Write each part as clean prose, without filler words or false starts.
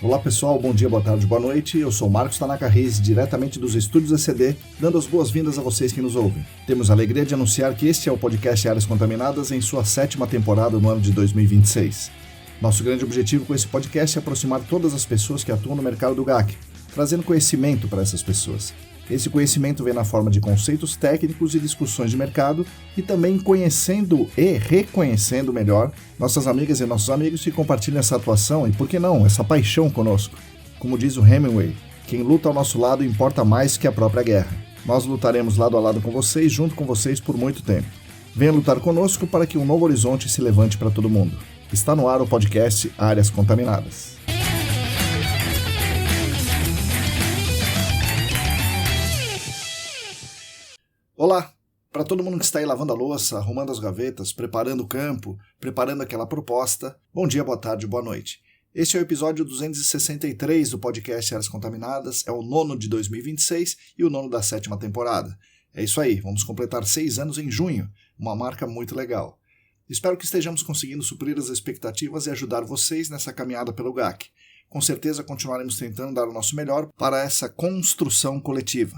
Olá pessoal, bom dia, boa tarde, boa noite. Eu sou Marcos Tanaka Reis, diretamente dos estúdios ECD, dando as boas-vindas a vocês que nos ouvem. Temos a alegria de anunciar que este é o podcast Áreas Contaminadas em sua 7ª temporada no ano de 2026. Nosso grande objetivo com esse podcast é aproximar todas as pessoas que atuam no mercado do GAC, trazendo conhecimento para essas pessoas. Esse conhecimento vem na forma de conceitos técnicos e discussões de mercado e também conhecendo e reconhecendo melhor nossas amigas e nossos amigos que compartilham essa atuação e, por que não, essa paixão conosco. Como diz o Hemingway, quem luta ao nosso lado importa mais que a própria guerra. Nós lutaremos lado a lado com vocês, junto com vocês por muito tempo. Venha lutar conosco para que um novo horizonte se levante para todo mundo. Está no ar o podcast Áreas Contaminadas. Olá! Para todo mundo que está aí lavando a louça, arrumando as gavetas, preparando o campo, preparando aquela proposta, bom dia, boa tarde, boa noite. Este é o episódio 263 do podcast Áreas Contaminadas, é o 9º de 2026 e o 9º da 7ª temporada. É isso aí, vamos completar 6 anos em junho, uma marca muito legal. Espero que estejamos conseguindo suprir as expectativas e ajudar vocês nessa caminhada pelo GAC. Com certeza continuaremos tentando dar o nosso melhor para essa construção coletiva.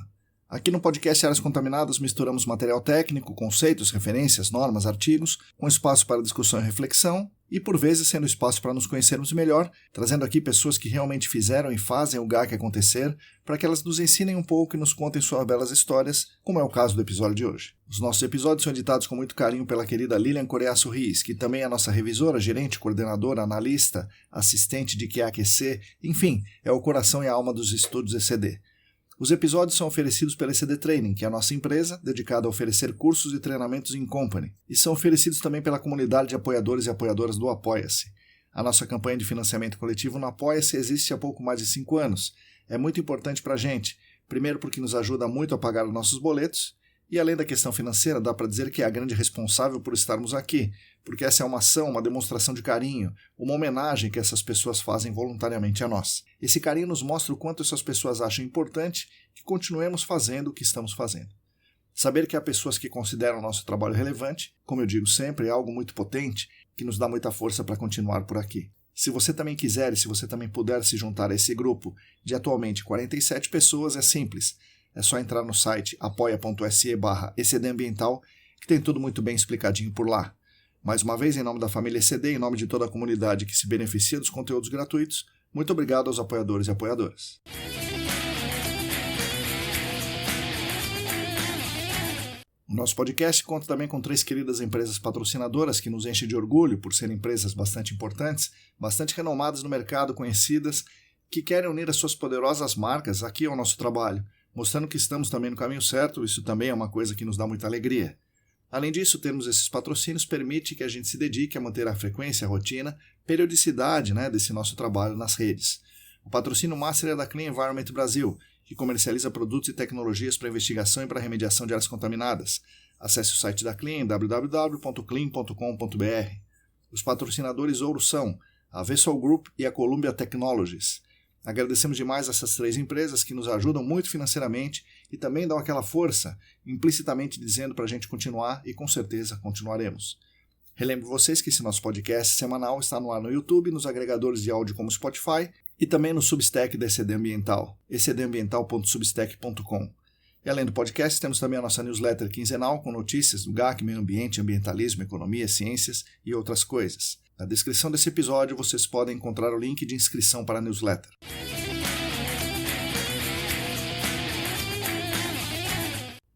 Aqui no podcast Áreas Contaminadas misturamos material técnico, conceitos, referências, normas, artigos, com espaço para discussão e reflexão e, por vezes, sendo espaço para nos conhecermos melhor, trazendo aqui pessoas que realmente fizeram e fazem o GAC acontecer, para que elas nos ensinem um pouco e nos contem suas belas histórias, como é o caso do episódio de hoje. Os nossos episódios são editados com muito carinho pela querida Lilian Coreaço Riz, que também é nossa revisora, gerente, coordenadora, analista, assistente de QAQC, enfim, é o coração e a alma dos estúdios ECD. Os episódios são oferecidos pela ECD Training, que é a nossa empresa, dedicada a oferecer cursos e treinamentos em company, e são oferecidos também pela comunidade de apoiadores e apoiadoras do Apoia-se. A nossa campanha de financiamento coletivo no Apoia-se existe há pouco mais de 5 anos. É muito importante para a gente, primeiro porque nos ajuda muito a pagar os nossos boletos, e além da questão financeira, dá para dizer que é a grande responsável por estarmos aqui, porque essa é uma ação, uma demonstração de carinho, uma homenagem que essas pessoas fazem voluntariamente a nós. Esse carinho nos mostra o quanto essas pessoas acham importante que continuemos fazendo o que estamos fazendo. Saber que há pessoas que consideram o nosso trabalho relevante, como eu digo sempre, é algo muito potente que nos dá muita força para continuar por aqui. Se você também quiser e se você também puder se juntar a esse grupo de atualmente 47 pessoas, é simples. É só entrar no site apoia.se/ECDambiental, que tem tudo muito bem explicadinho por lá. Mais uma vez, em nome da família ECD, em nome de toda a comunidade que se beneficia dos conteúdos gratuitos, muito obrigado aos apoiadores e apoiadoras. O nosso podcast conta também com 3 queridas empresas patrocinadoras que nos enchem de orgulho por serem empresas bastante importantes, bastante renomadas no mercado, conhecidas, que querem unir as suas poderosas marcas aqui ao nosso trabalho, mostrando que estamos também no caminho certo. Isso também é uma coisa que nos dá muita alegria. Além disso, termos esses patrocínios permite que a gente se dedique a manter a frequência, a rotina, periodicidade desse nosso trabalho nas redes. O patrocínio master é da Clean Environment Brasil, que comercializa produtos e tecnologias para investigação e para remediação de áreas contaminadas. Acesse o site da Clean, www.clean.com.br. Os patrocinadores ouro são a Vessel Group e a Columbia Technologies. Agradecemos demais essas 3 empresas que nos ajudam muito financeiramente e também dão aquela força, implicitamente dizendo para a gente continuar e com certeza continuaremos. Relembro vocês que esse nosso podcast semanal está no ar no YouTube, nos agregadores de áudio como Spotify e também no Substack da ECD Ambiental, ecdambiental.substack.com. E além do podcast, temos também a nossa newsletter quinzenal com notícias do GAC, meio ambiente, ambientalismo, economia, ciências e outras coisas. Na descrição desse episódio vocês podem encontrar o link de inscrição para a newsletter.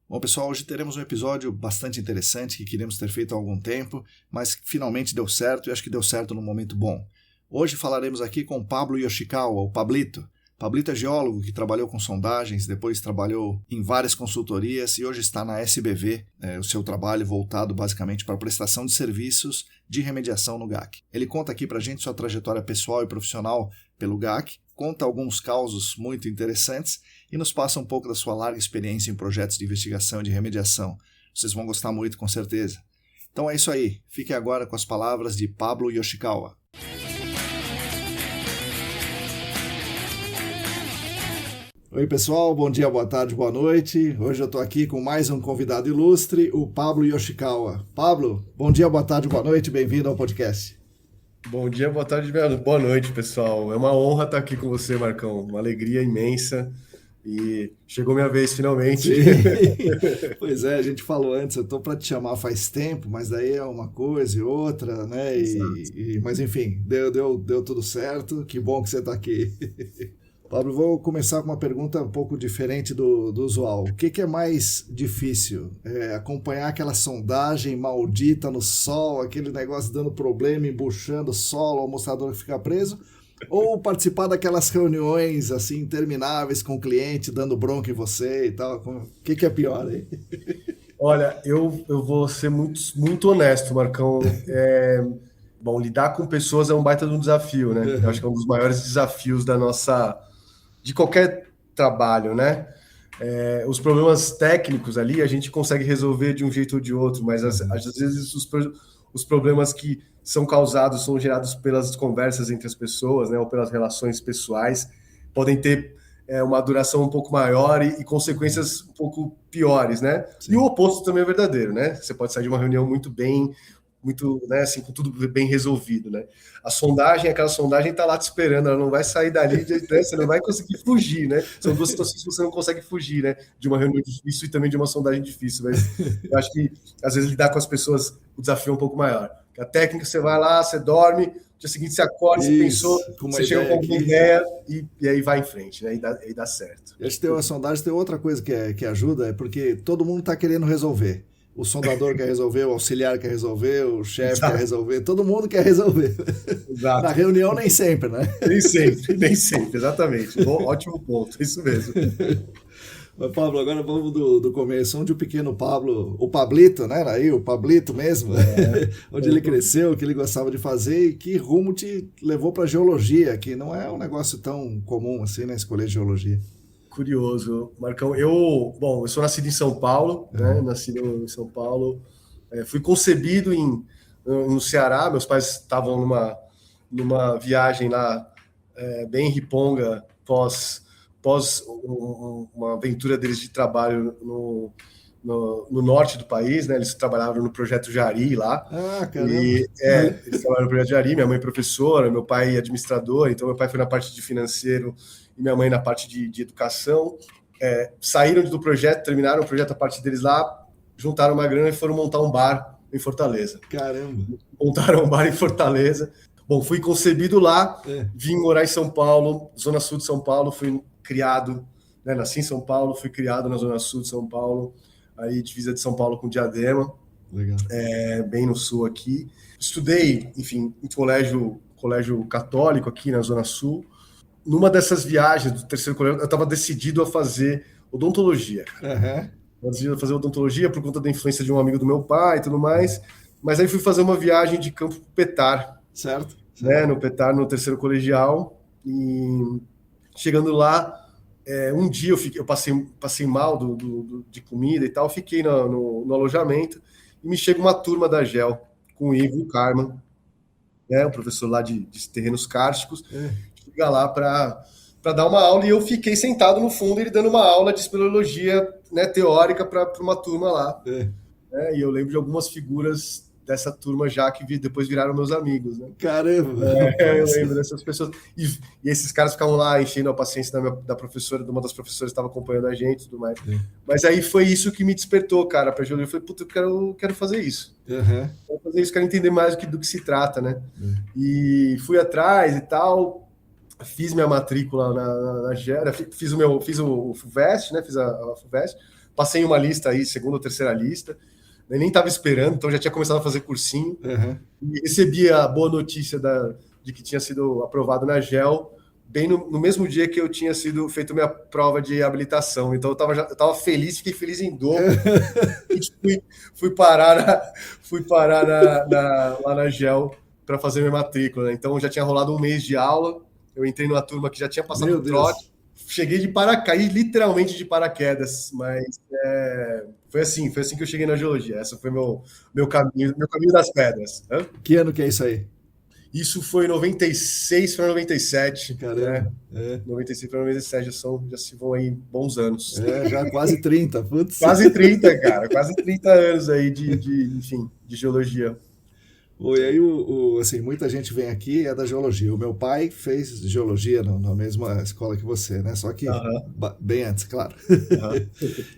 Bom pessoal, hoje teremos um episódio bastante interessante que queríamos ter feito há algum tempo, mas finalmente deu certo e acho que deu certo num momento bom. Hoje falaremos aqui com Pablo Yoshikawa, o Pablito. Pablito é geólogo que trabalhou com sondagens, depois trabalhou em várias consultorias e hoje está na SBV, o seu trabalho voltado basicamente para a prestação de serviços de remediação no GAC. Ele conta aqui para a gente sua trajetória pessoal e profissional pelo GAC, conta alguns causos muito interessantes e nos passa um pouco da sua larga experiência em projetos de investigação e de remediação. Vocês vão gostar muito, com certeza. Então é isso aí, fiquem agora com as palavras de Pablo Yoshikawa. Oi pessoal, bom dia, boa tarde, boa noite. Hoje eu estou aqui com mais um convidado ilustre, o Pablo Yoshikawa. Pablo, bom dia, boa tarde, boa noite, bem-vindo ao podcast. Bom dia, boa tarde, boa noite, pessoal. É uma honra estar aqui com você, Marcão. Uma alegria imensa. E chegou minha vez finalmente. Sim, pois é, a gente falou antes, eu tô para te chamar faz tempo, mas daí é uma coisa e outra, né? Exato. Mas enfim, deu tudo certo, que bom que você está aqui. Pablo, vou começar com uma pergunta um pouco diferente do usual. O que é mais difícil? Acompanhar aquela sondagem maldita no sol, aquele negócio dando problema, embuchando o solo, o mostrador ficar preso? Ou participar daquelas reuniões assim intermináveis com o cliente, dando bronca em você e tal? O que é pior aí? Olha, eu vou ser muito honesto, Marcão. Bom, lidar com pessoas é um baita de um desafio, né? Eu acho que é um dos maiores desafios de qualquer trabalho, né? Os problemas técnicos ali a gente consegue resolver de um jeito ou de outro, mas às vezes os problemas que são gerados pelas conversas entre as pessoas, né, ou pelas relações pessoais, podem ter uma duração um pouco maior e consequências um pouco piores, né? E o Sim. oposto também é verdadeiro, né? Você pode sair de uma reunião muito, né, assim, com tudo bem resolvido, né? Aquela sondagem tá lá te esperando, ela não vai sair dali, né, você não vai conseguir fugir, né? São duas situações que você não consegue fugir, né? De uma reunião difícil e também de uma sondagem difícil, mas eu acho que às vezes lidar com as pessoas o desafio é um pouco maior. A técnica, você vai lá, você dorme, no dia seguinte você acorda, você pensou, Isso, com uma você chega com ideia alguma aqui. ideia e aí vai em frente, né? E dá certo. E acho que tem uma sondagem, tem outra coisa que ajuda, é porque todo mundo está querendo resolver. O sondador quer resolver, o auxiliar quer resolver, o chefe quer Exato, resolver, todo mundo quer resolver. Na exato. reunião, nem sempre, né? Nem sempre, exatamente. Bom, ótimo ponto, é isso mesmo. Mas, Pablo, agora vamos do começo. Onde o pequeno Pablo, o Pablito, né? Aí, o Pablito mesmo, onde ele cresceu, o que ele gostava de fazer e que rumo te levou para geologia, que não é um negócio tão comum assim, né? Escolher geologia. Curioso, Marcão. Eu sou nascido em São Paulo, né? Uhum. Nasci em São Paulo. Fui concebido no Ceará. Meus pais estavam numa viagem lá, bem em Riponga, pós uma aventura deles de trabalho no norte do país, né? Eles trabalhavam no Projeto Jari lá. Ah, caramba. Eles trabalharam no Projeto Jari, minha mãe professora, meu pai administrador, então meu pai foi na parte de financeiro e minha mãe na parte de educação. Saíram do projeto, terminaram o projeto a parte deles lá, juntaram uma grana e foram montar um bar em Fortaleza. Caramba. Montaram um bar em Fortaleza. Bom, fui concebido lá, É. vim morar em São Paulo, Zona Sul de São Paulo, fui criado, né, nasci em São Paulo, fui criado na Zona Sul de São Paulo, aí divisa de São Paulo com Diadema, Legal. bem no sul aqui. Estudei, enfim, em colégio católico aqui na Zona Sul. Numa dessas viagens do terceiro colégio, eu estava decidido a fazer odontologia. Uhum. Eu decidido a fazer odontologia por conta da influência de um amigo do meu pai e tudo mais. Mas aí fui fazer uma viagem de campo para o Petar, Certo, né? certo. No Petar, no terceiro colegial. E chegando lá, um dia eu passei mal de comida e tal, fiquei no alojamento e me chega uma turma da GEL com o Ivo e o Carmen, né? O professor lá de terrenos cársticos, É. chega lá para dar uma aula e eu fiquei sentado no fundo, ele dando uma aula de espeleologia, né, teórica para uma turma lá, É. né? E eu lembro de algumas figuras dessa turma já que depois viraram meus amigos, né? Caramba, Eu rapaz. lembro dessas pessoas. E esses caras ficavam lá enchendo a paciência da professora, de uma das professoras que estava acompanhando a gente e tudo mais. É. Mas aí foi isso que me despertou, cara, para geologia. Eu falei, puta, eu quero fazer isso. Uhum. Quero fazer isso, quero entender mais do que se trata, né? É. E fui atrás e tal, fiz minha matrícula na Gera, fiz o FUVEST, né? Fiz a FUVEST, passei em uma lista aí, segunda ou terceira lista, eu nem estava esperando, então já tinha começado a fazer cursinho. Uhum. E recebi a boa notícia de que tinha sido aprovado na GEL, bem no mesmo dia que eu tinha sido feito minha prova de habilitação. Então eu tava feliz, fiquei feliz em dobro. E fui parar lá na GEL para fazer minha matrícula, né? Então já tinha rolado um mês de aula, eu entrei numa turma que já tinha passado Meu o trote, Deus. cheguei de paraquedas, literalmente de paraquedas, mas foi assim que eu cheguei na geologia. Essa foi meu caminho das pedras, né? Que ano que é isso aí? Isso foi em 96 para 97, Caramba. né? 96 para 97 já se vão aí bons anos. Já quase 30. Putz. Quase 30, cara. Quase 30 anos aí enfim, de geologia. E aí, assim, muita gente vem aqui e é da geologia. O meu pai fez geologia na mesma escola que você, né? Só que Aham, bem antes, claro. aham.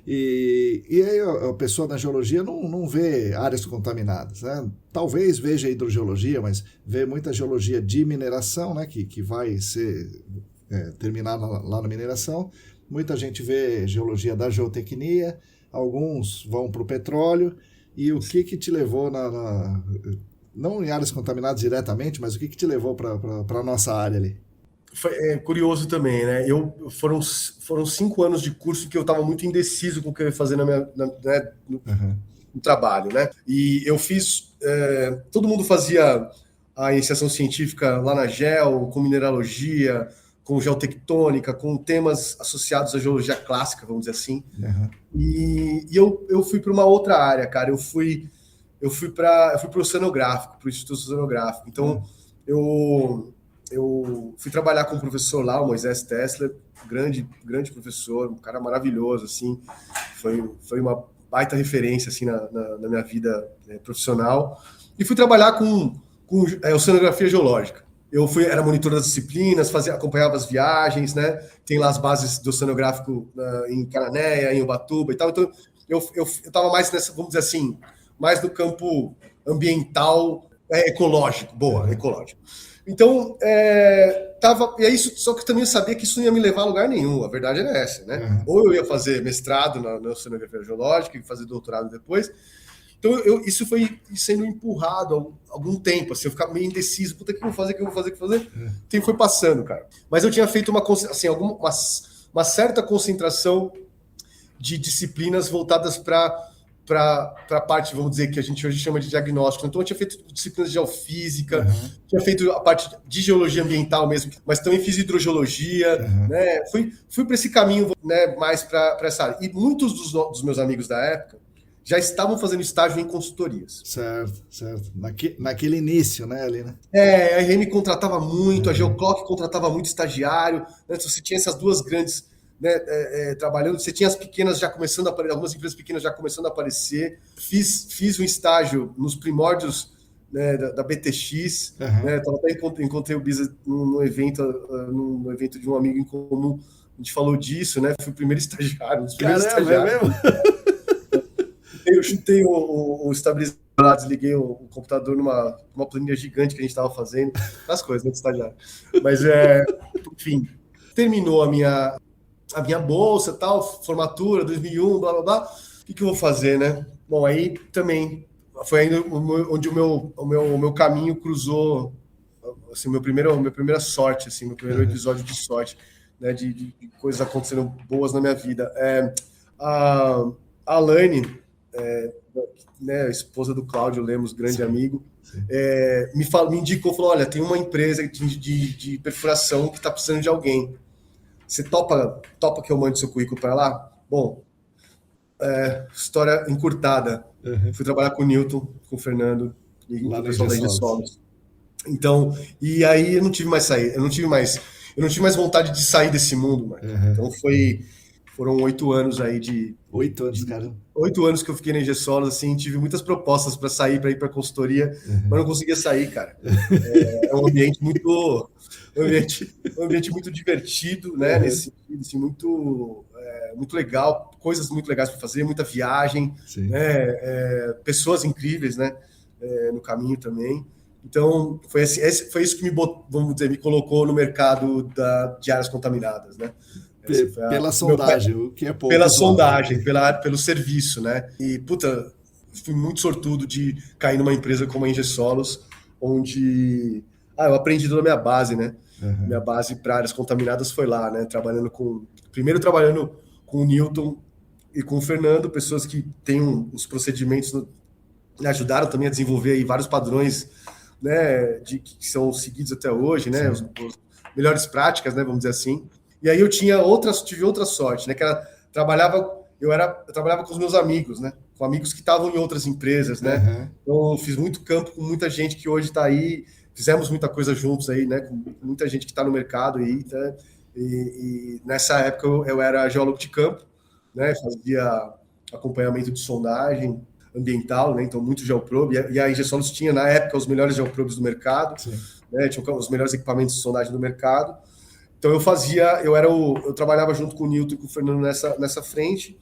E aí a pessoa na geologia não vê áreas contaminadas, né? Talvez veja hidrogeologia, mas vê muita geologia de mineração, né? Que vai ser terminada lá na mineração. Muita gente vê geologia da geotecnia, alguns vão para o petróleo. E o que te levou não em áreas contaminadas diretamente, mas o que te levou para a nossa área ali? Foi curioso também, né? Foram 5 anos de curso que eu estava muito indeciso com o que eu ia fazer né, Uhum. no trabalho, né? E eu fiz. Todo mundo fazia a iniciação científica lá na GEL, com mineralogia, com geotectônica, com temas associados à geologia clássica, vamos dizer assim. Uhum. E eu fui para uma outra área, cara. Eu fui para o oceanográfico, para o Instituto Oceanográfico. Então, eu fui trabalhar com o professor lá, o Moisés Tessler, grande professor, um cara maravilhoso, assim. Foi uma baita referência, assim, na minha vida profissional. E fui trabalhar com oceanografia geológica. Era monitor das disciplinas, acompanhava as viagens, né? Tem lá as bases do oceanográfico em Cananéia, em Ubatuba e tal. Então, eu estava mais nessa, vamos dizer assim, mais no campo ambiental, ecológico, ecológico. Então, e aí, só que também eu sabia que isso não ia me levar a lugar nenhum, a verdade era essa, né? Uhum. Ou eu ia fazer mestrado na oceanografia geológica e fazer doutorado depois. Então, isso foi sendo empurrado há algum tempo, assim, eu ficava meio indeciso, puta, o que eu vou fazer, O tempo foi passando, cara. Mas eu tinha feito uma certa concentração de disciplinas voltadas para a parte, vamos dizer, que a gente hoje chama de diagnóstico. Então, eu tinha feito disciplinas de geofísica, tinha feito a parte de geologia ambiental mesmo, mas também fiz hidrogeologia, né? Fui para esse caminho, né, mais para essa área. E muitos dos meus amigos da época já estavam fazendo estágio em consultorias. Certo. Naquele início, né, ali, né? A RN contratava muito, a Geoclock contratava muito estagiário, né? Você tinha essas duas grandes, né, trabalhando, você tinha as pequenas já começando a aparecer, algumas empresas pequenas já começando a aparecer. Fiz um estágio nos primórdios, né, da BTX, né? Até encontrei o Bisa num evento de um amigo em comum, a gente falou disso, né? Fui o primeiro estagiário, Caramba, é mesmo? Eu chutei o estabilizador lá, desliguei o computador numa planilha gigante que a gente estava fazendo, as coisas, né, de estagiário. Mas, enfim, terminou a minha bolsa, tal, formatura, 2001, blá, blá, blá. O que eu vou fazer, né? Bom, aí também foi ainda onde o meu caminho cruzou, assim, minha primeira sorte, assim, meu primeiro episódio de sorte, né, de coisas acontecendo boas na minha vida. A Alaine, né, a esposa do Cláudio Lemos, grande amigo, me indicou, falou, olha, tem uma empresa de perfuração que está precisando de alguém. Você topa que eu mande seu currículo para lá? Bom, história encurtada. Fui trabalhar com o Newton, com o Fernando e com o pessoal da Ingesolos. Então, e aí eu não tive mais vontade de sair desse mundo, Marco. Então foram 8 anos aí 8 anos, cara. 8 anos que eu fiquei na Ingesolos, assim, tive muitas propostas para sair, para ir para consultoria, mas não conseguia sair, cara. É um ambiente muito divertido, né? Nesse sentido, assim, muito legal, coisas muito legais para fazer, muita viagem, né? Pessoas incríveis, né? No caminho também. Então, foi isso que me colocou no mercado de áreas contaminadas, né? Pela sondagem, o que é pouco. Pela sondagem, pelo serviço, né? E, puta, fui muito sortudo de cair numa empresa como a Ingesolos, onde eu aprendi toda a minha base, né? Minha base para áreas contaminadas foi lá, né? Primeiro trabalhando com o Newton e com o Fernando, pessoas que têm os procedimentos, me ajudaram também a desenvolver aí vários padrões, né? Que são seguidos até hoje, né? As melhores práticas, né? Vamos dizer assim. E aí eu tive outra sorte, né? Que eu trabalhava com os meus amigos, né? Com amigos que estavam em outras empresas, né? Então eu fiz muito campo com muita gente que hoje está aí, fizemos muita coisa juntos aí, né? Com muita gente que está no mercado aí, né? E nessa época eu era geólogo de campo, né? Fazia acompanhamento de sondagem. ambiental, né? Então muito geoprobe, e a EG Solos tinha na época os melhores geoprobes do mercado, né? Tinha os melhores equipamentos de sondagem do mercado. Então eu trabalhava junto com o Newton e com o Fernando nessa frente,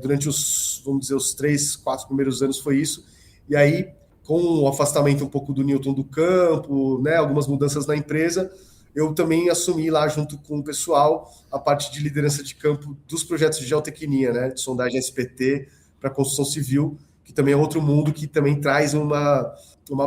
durante os 3, 4 primeiros anos foi isso, e aí com o afastamento um pouco do Newton do campo, né, algumas mudanças na empresa, eu também assumi lá junto com o pessoal a parte de liderança de campo dos projetos de geotecnia, né, de sondagem SPT para construção civil, que também é outro mundo que também traz uma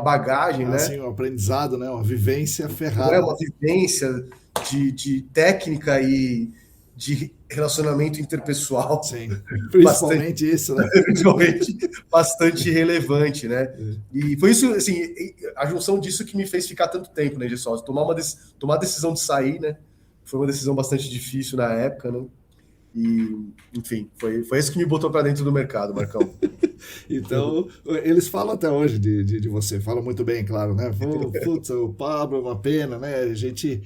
bagagem, né? Assim, um aprendizado, né? Uma vivência ferrada. Uma vivência de técnica e de relacionamento interpessoal. Sim, principalmente isso, né? Principalmente bastante relevante, né? E foi isso, assim, a junção disso que me fez ficar tanto tempo, né, Gessol? Tomar a decisão de sair, né? Foi uma decisão bastante difícil na época, né? E, enfim, foi isso que me botou para dentro do mercado, Marcão. Então, eles falam até hoje de você, falam muito bem, claro, né? Putz, o Pablo é uma pena, né? A gente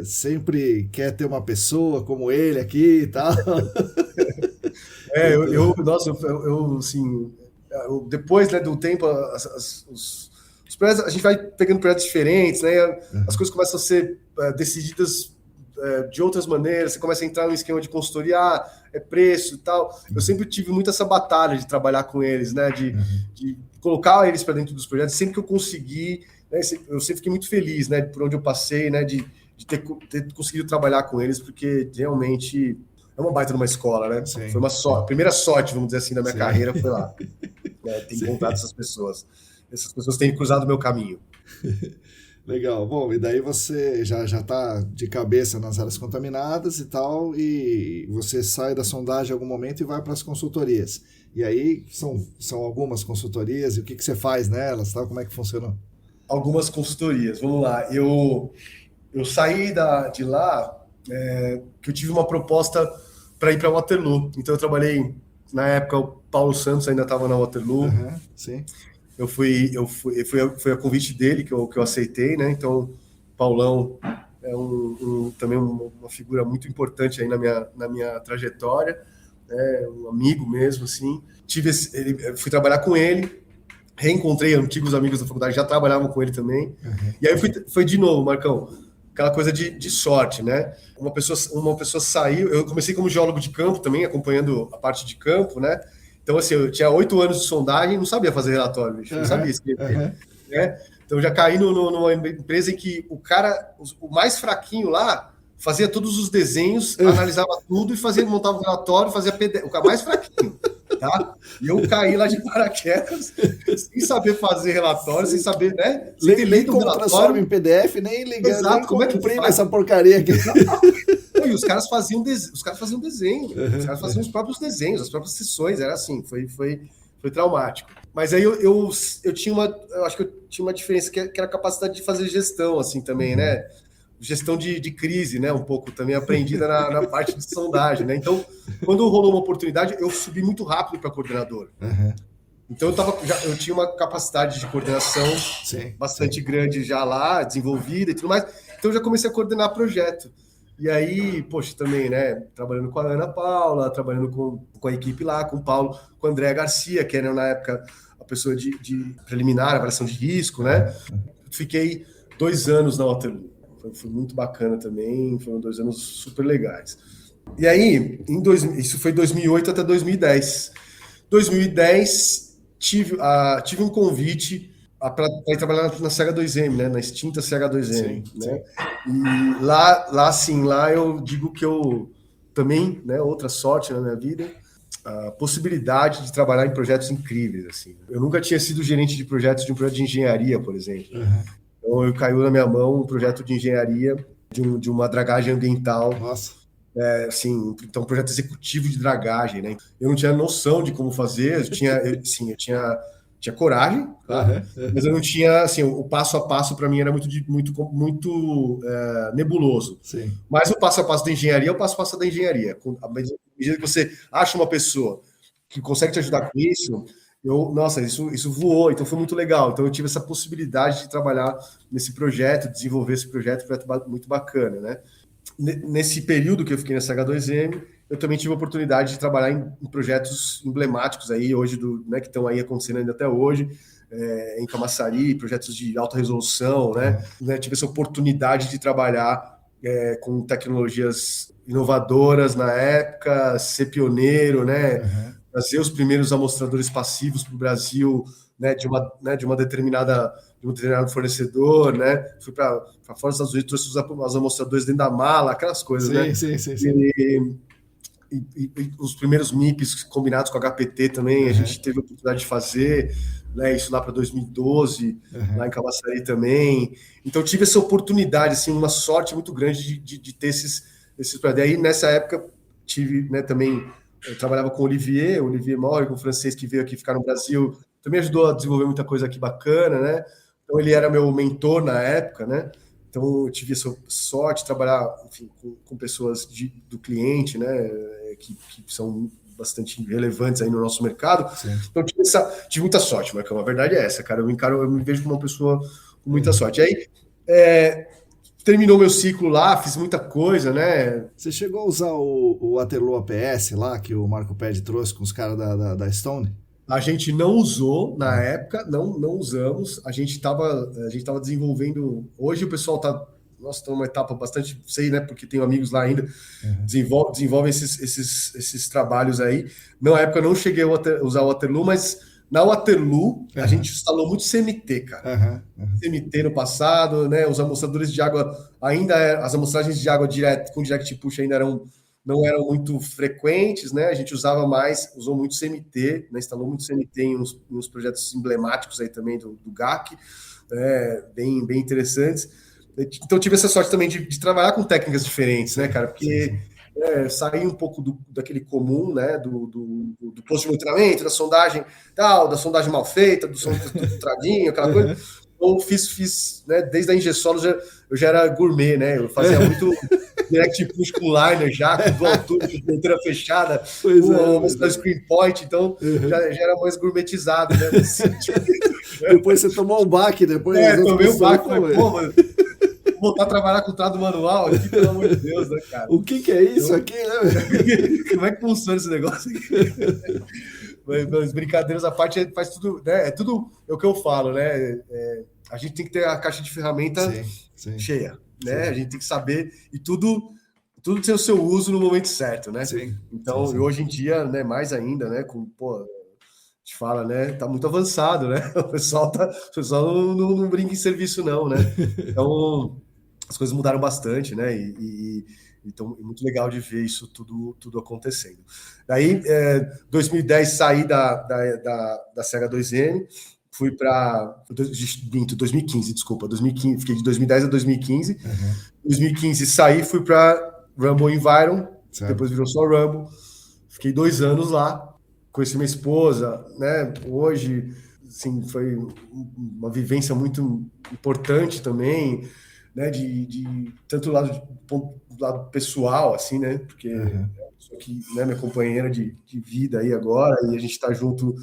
sempre quer ter uma pessoa como ele aqui e tal. Depois, né, do tempo, os projetos, a gente vai pegando projetos diferentes, né? As coisas começam a ser decididas de outras maneiras, você começa a entrar no esquema de consultoria, preço e tal. Eu sempre tive muito essa batalha de trabalhar com eles, né? De colocar eles para dentro dos projetos, sempre que eu consegui, né? Eu sempre fiquei muito feliz, né? Por onde eu passei, né? De ter conseguido trabalhar com eles, porque realmente é uma baita numa escola, né? Sim. Foi a primeira sorte, vamos dizer assim, da minha carreira foi lá. Ter encontrado essas pessoas. Essas pessoas têm cruzado o meu caminho. Legal. Bom, e daí você já está de cabeça nas áreas contaminadas e tal, e você sai da sondagem em algum momento e vai para as consultorias. E aí são algumas consultorias, e o que você faz nelas, tal? Como é que funcionou? Algumas consultorias. Vamos lá. Eu saí de lá, que eu tive uma proposta para ir para Waterloo. Então eu trabalhei, na época, o Paulo Santos ainda estava na Waterloo. Sim. Foi a convite dele que eu aceitei, né? Então, Paulão é também uma figura muito importante aí na minha trajetória, um amigo mesmo, assim. Fui trabalhar com ele, reencontrei antigos amigos da faculdade, já trabalhavam com ele também. E aí foi de novo, Marcão, aquela coisa de sorte, né? Uma pessoa saiu, eu comecei como geólogo de campo também, acompanhando a parte de campo, né? Então, assim, eu tinha 8 anos de sondagem e não sabia fazer relatório, bicho, não sabia escrever, né? Então, eu já caí numa empresa em que o mais fraquinho lá, fazia todos os desenhos, analisava tudo e montava um relatório, fazia PDF, o mais fraquinho, tá? E eu caí lá de paraquedas, sem saber fazer relatório, sem saber, né? Sem ter lido como transforma em PDF, nem ligando, exato, nem como é que imprime essa porcaria aqui. E os caras faziam desenho, os caras faziam os próprios desenhos, as próprias sessões, era assim, foi traumático. Mas aí eu acho que eu tinha uma diferença que era a capacidade de fazer gestão, assim, também, né? Gestão de crise, né? Um pouco também aprendida na parte de sondagem, né? Então, quando rolou uma oportunidade, eu subi muito rápido para coordenador. Então, eu tinha uma capacidade de coordenação bastante grande já lá, desenvolvida e tudo mais. Então, eu já comecei a coordenar projeto. E aí, poxa, também, né? Trabalhando com a Ana Paula, trabalhando com a equipe lá, com o Paulo, com o André Garcia, que era, na época, a pessoa de preliminar, avaliação de risco, né? Fiquei 2 anos na Waterloo. Foi muito bacana também, foram 2 anos super legais. E aí, isso foi 2008 até 2010. 2010, tive um convite para ir trabalhar na CH2M, né? Na extinta CH2M. Né? E lá eu digo que eu também, né? Outra sorte na minha vida, a possibilidade de trabalhar em projetos incríveis. Assim. Eu nunca tinha sido gerente de projetos de um projeto de engenharia, por exemplo. Então, caiu na minha mão um projeto de engenharia de uma dragagem ambiental. Nossa. Então, um projeto executivo de dragagem, né? Eu não tinha noção de como fazer, eu tinha coragem, tá? Mas eu não tinha, assim, o passo a passo para mim era muito nebuloso. Sim. Mas o passo a passo da engenharia é o passo a passo da engenharia. À medida que você acha uma pessoa que consegue te ajudar com isso, isso voou, então foi muito legal. Então eu tive essa possibilidade de trabalhar nesse projeto, desenvolver esse projeto muito bacana, né? nesse período que eu fiquei nessa H2M, eu também tive a oportunidade de trabalhar em projetos emblemáticos aí, hoje, né, que estão aí acontecendo ainda até hoje, em Camaçari, projetos de alta resolução, né? Tive essa oportunidade de trabalhar com tecnologias inovadoras na época, ser pioneiro, né? Trazer os primeiros amostradores passivos para o Brasil, né? De um determinado fornecedor, né? Fui para fora dos Estados Unidos, trouxe os amostradores dentro da mala, aquelas coisas, né? Sim. E os primeiros MIPs combinados com HPT também, a gente teve a oportunidade de fazer, né, isso lá para 2012, lá em Camaçari também. Então, tive essa oportunidade, assim, uma sorte muito grande de ter esses projetos. Aí, nessa época, tive, né, também, eu trabalhava com o Olivier Maury, com o francês que veio aqui ficar no Brasil, também ajudou a desenvolver muita coisa aqui bacana, né? Então, ele era meu mentor na época, né? Então, eu tive essa sorte de trabalhar, enfim, com pessoas do cliente, né? Que são bastante relevantes aí no nosso mercado. Sim. Então, tive muita sorte, Marcão. A verdade é essa, cara. Eu me vejo como uma pessoa com muita sorte. Aí, terminou meu ciclo lá, fiz muita coisa, né? Você chegou a usar o Waterloo APS lá, que o Marco Ped trouxe com os caras da Stone? A gente não usou na época, não usamos. A gente estava desenvolvendo. Hoje o pessoal está numa etapa bastante, sei, né? Porque tenho amigos lá ainda, desenvolvem esses trabalhos aí. Na época não cheguei a usar o Waterloo, mas na Waterloo a gente instalou muito CMT, cara. CMT no passado, né? Os amostradores de água as amostragens de água com direct push ainda não eram muito frequentes, né? A gente usou muito CMT, né? Instalou muito CMT em uns projetos emblemáticos aí também do GAC, bem interessantes. Então, tive essa sorte também de trabalhar com técnicas diferentes, né, cara? Porque sair um pouco daquele comum, né? Do posto de monitoramento, da sondagem mal feita, do tradinho, aquela coisa. Então, fiz, né? Desde a Ingesolo eu já era gourmet, né? Eu fazia muito direct push com liner já, com dual tube, com ponteira fechada, com screen point, então já era mais gourmetizado, né? Depois você tomou um baque, depois... tomei um baque, falei, pô, mano, vou voltar a trabalhar com trado manual aqui, pelo amor de Deus, né, cara? O que é isso aqui, né? Como é que funciona esse negócio aqui? Mas brincadeiras à parte, faz tudo, né? É tudo o que eu falo, né? A gente tem que ter a caixa de ferramenta cheia, né? A gente tem que saber, e tudo tem o seu uso no momento certo, né? Então, hoje em dia, né, mais ainda, né? Te fala, né? Tá muito avançado, né? O pessoal não brinca em serviço, não, né? Então, as coisas mudaram bastante, né? Então, é muito legal de ver isso tudo acontecendo. Daí, 2010, saí da CH2M, fui para 2015, desculpa, 2015, fiquei de 2010 a 2015. 2015 saí, fui para Rumble Environ, depois virou só Rumble. Fiquei 2 anos lá, conheci minha esposa, né? Hoje, assim, foi uma vivência muito importante também, né? De tanto do lado pessoal, assim, né? Porque é uma pessoa que, né, minha companheira de vida aí agora, e a gente está junto,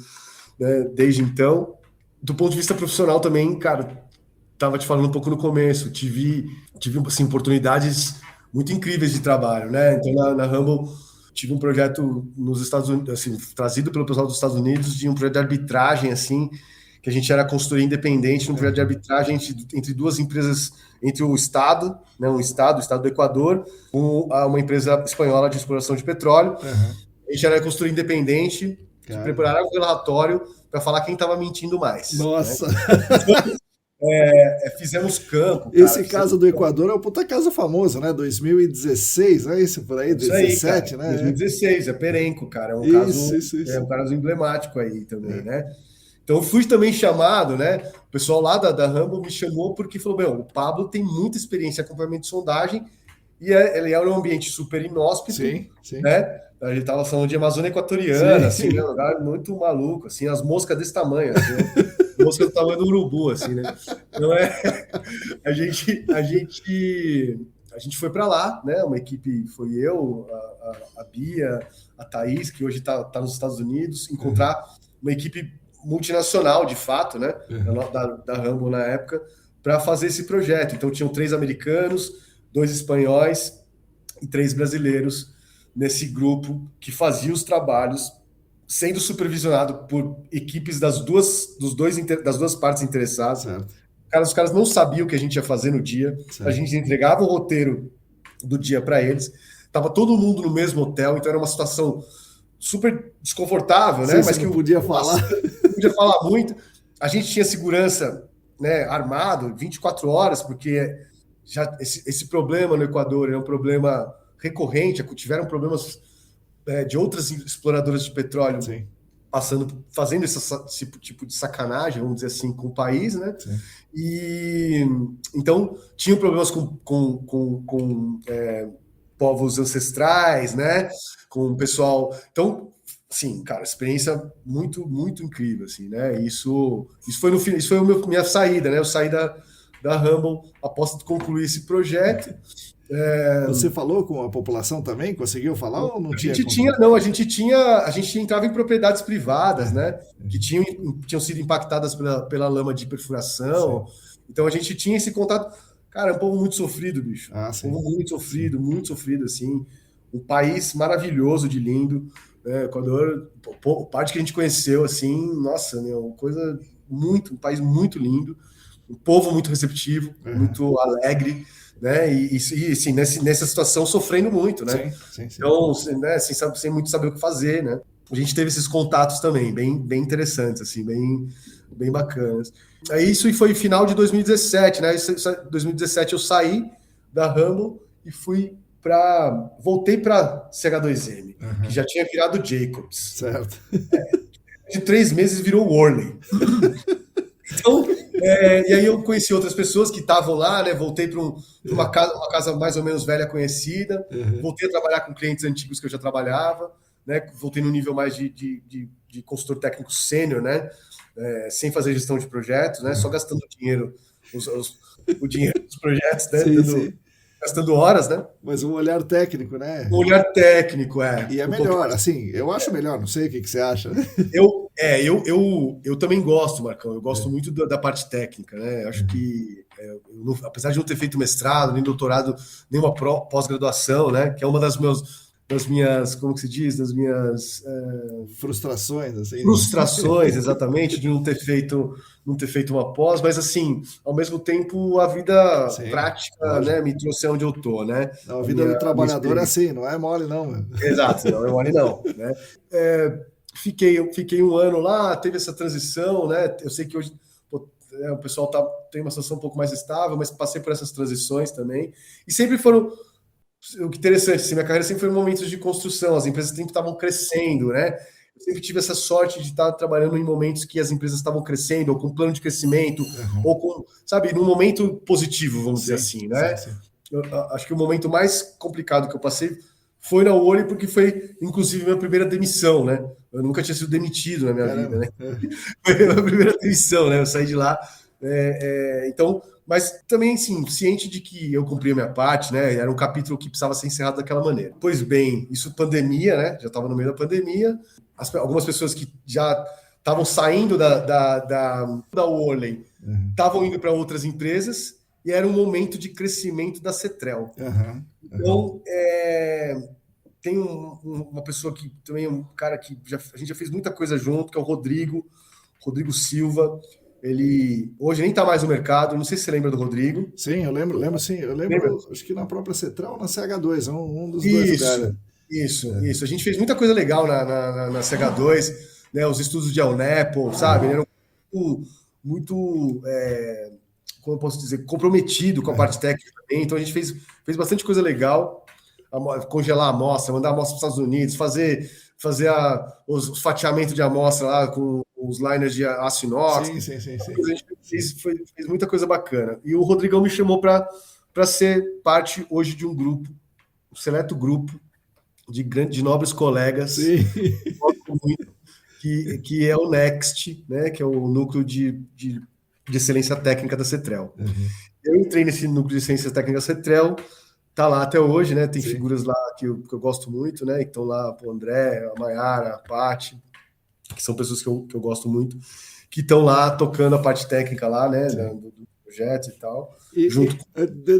né, desde então. Do ponto de vista profissional também, cara, estava te falando um pouco no começo, tive assim, oportunidades muito incríveis de trabalho, né? Então, na Rumble, tive um projeto nos Estados Unidos, assim, trazido pelo pessoal dos Estados Unidos, de um projeto de arbitragem, assim, que a gente era consultoria independente, um projeto de arbitragem entre duas empresas, entre o Estado, né, o Estado do Equador, com uma empresa espanhola de exploração de petróleo. A gente era consultoria independente, que preparava um relatório para falar quem estava mentindo mais. Nossa! Né? Fizemos campo. Esse caso do Equador é o puta caso famoso, né? 2016, é isso por aí? 2017, né? 2016, é Perenco, cara. É um caso emblemático aí também, né? Então, fui também chamado, né? O pessoal lá da Rumble me chamou porque falou: o Pablo tem muita experiência em acompanhamento de sondagem e ele é um ambiente super inóspito, né? A gente tava falando de Amazônia Equatoriana, assim, né? Um lugar muito maluco, assim, as moscas desse tamanho, assim, né? Mosca do tamanho do urubu, assim, né? Então, a gente foi para lá, né? Uma equipe, foi eu, a Bia, a Thaís, que hoje tá nos Estados Unidos, encontrar uma equipe multinacional, de fato, né? Da Rumble na época, para fazer esse projeto. Então, tinham 3 americanos, 2 espanhóis e 3 brasileiros nesse grupo que fazia os trabalhos, sendo supervisionado por equipes das duas partes interessadas. Certo. Os caras não sabiam o que a gente ia fazer no dia. Certo. A gente entregava o roteiro do dia para eles. Tava todo mundo no mesmo hotel, então era uma situação super desconfortável, né? Mas que não podia falar. Não podia falar muito. A gente tinha segurança, né, armado 24 horas, porque já esse problema no Equador é um problema recorrente. Tiveram problemas de outras exploradoras de petróleo Sim. fazendo esse tipo de sacanagem, vamos dizer assim, com o país, né? Sim. E então tinham problemas com povos ancestrais, né? Com o pessoal. Então, sim, cara, experiência muito, muito incrível, assim, né? Isso foi minha saída, né? Eu saí da Rumble após concluir esse projeto. Você falou com a população também? Conseguiu falar ou não tinha? A gente entrava em propriedades privadas, né? Que tinham sido impactadas pela lama de perfuração. Sim. Então a gente tinha esse contato. Cara, é um povo muito sofrido, bicho. Um povo muito sofrido, assim. Um país maravilhoso de lindo. Equador, parte que a gente conheceu, assim, nossa, meu, um país muito lindo, um povo muito receptivo, muito alegre, né? E assim, nessa situação sofrendo muito, né? Sim. Então, né, sem muito saber o que fazer, né? A gente teve esses contatos também, bem interessantes, assim, bem bacanas. Isso foi final de 2017, né? Em 2017 eu saí da Rumble e voltei para CH2M, que já tinha virado Jacobs. Certo. De 3 meses virou Worley. Então, e aí eu conheci outras pessoas que estavam lá, né? Voltei para uma casa mais ou menos velha conhecida. Voltei a trabalhar com clientes antigos que eu já trabalhava, né? Voltei no nível mais de consultor técnico sênior, né? Sem fazer gestão de projetos, né? Só gastando dinheiro, o dinheiro dos projetos, né? Sim. Gastando horas, né? Mas um olhar técnico, né? Um olhar técnico, E é melhor, assim, eu acho melhor, não sei o que você acha. Eu também gosto, Marcão, eu gosto muito da parte técnica, né? Acho que, apesar de não ter feito mestrado, nem doutorado, nem uma pós-graduação, né? Que é uma das minhas, como que se diz? Das minhas frustrações, assim. Frustrações, exatamente, de não ter feito uma pós, mas assim, ao mesmo tempo, a vida prática, lógico, né, me trouxe onde eu tô, né? Não, a vida do trabalhador é assim, não é mole, não, mano. Exato, não é mole, não, né? Fiquei um ano lá, teve essa transição, né? Eu sei que hoje o pessoal tem uma situação um pouco mais estável, mas passei por essas transições também. E sempre foram. O que interessante, assim, minha carreira sempre foi momentos de construção, as empresas sempre estavam crescendo, né? Eu sempre tive essa sorte de estar trabalhando em momentos que as empresas estavam crescendo, ou com plano de crescimento, ou com, sabe, num momento positivo, vamos dizer assim, né? Sim. Eu acho que o momento mais complicado que eu passei foi na Worley, porque foi, inclusive, minha primeira demissão, né? Eu nunca tinha sido demitido na minha vida, né? Foi a minha primeira demissão, né? Eu saí de lá. Então, mas também, sim, ciente de que eu cumpri a minha parte, né? Era um capítulo que precisava ser encerrado daquela maneira. Pois bem, isso pandemia, né? Já estava no meio da pandemia. Algumas pessoas que já estavam saindo da Worley estavam indo para outras empresas e era um momento de crescimento da Cetrel. Então, tem uma pessoa que também é um cara que a gente já fez muita coisa junto, que é o Rodrigo Silva. Ele hoje nem está mais no mercado, não sei se você lembra do Rodrigo. Sim, eu lembro sim. Eu lembro, acho que na própria Cetrel ou na CH2, um dos dois lugares. Isso. A gente fez muita coisa legal na CH2, né? Os estudos de Alnepo, sabe? Ele era muito como eu posso dizer, comprometido com a parte técnica também. Então a gente fez bastante coisa legal. Congelar a amostra, mandar a amostra para os Estados Unidos, fazer os fatiamentos de amostra lá com os liners de aço inox. Sim. A gente fez muita coisa bacana. E o Rodrigão me chamou para ser parte hoje de um seleto grupo de nobres colegas, que é o Next, né, que é o núcleo de excelência técnica da Cetrel. Eu entrei nesse núcleo de excelência técnica da Cetrel, tá lá até hoje, né? Tem figuras lá que eu gosto muito, né? Então lá o André, a Mayara, a Paty, que são pessoas que eu gosto muito, que estão lá tocando a parte técnica lá, né? Do projetos e tal.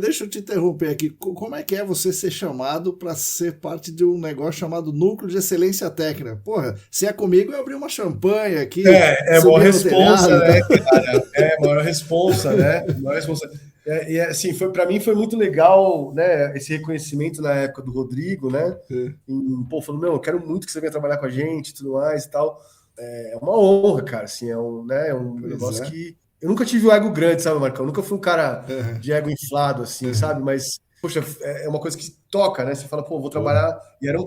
Deixa eu te interromper aqui. Como é que é você ser chamado para ser parte de um negócio chamado Núcleo de Excelência Técnica? Porra, se é comigo, eu abri uma champanhe aqui. É maior responsa, né, cara? Maior responsa, né? Maior responsa. Assim, para mim foi muito legal, né, esse reconhecimento na época do Rodrigo, né? Falando, eu quero muito que você venha trabalhar com a gente e tudo mais e tal. É uma honra, cara, assim, um negócio que... Eu nunca tive o ego grande, sabe, Marcão? Eu nunca fui um cara de ego inflado, assim, sabe? Mas, poxa, é uma coisa que toca, né? Você fala, vou trabalhar... E eram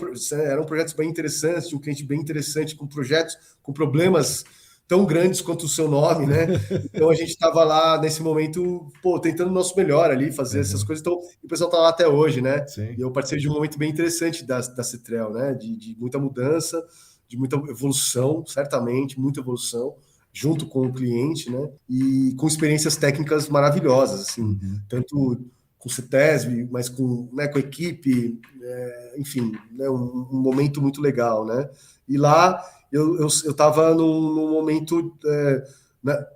projetos bem interessantes, de um cliente bem interessante, com projetos, com problemas tão grandes quanto o seu nome, né? Então a gente estava lá, nesse momento, tentando o nosso melhor ali, fazer essas coisas. Então, o pessoal tá lá até hoje, né? Sim. E eu participei de um momento bem interessante da Cetrel, né? De muita mudança, de muita evolução, certamente, muita evolução, junto com o cliente, né? E com experiências técnicas maravilhosas, assim, tanto com o CETESB, mas com a equipe, enfim, né? Um momento muito legal, né? E lá eu estava num momento,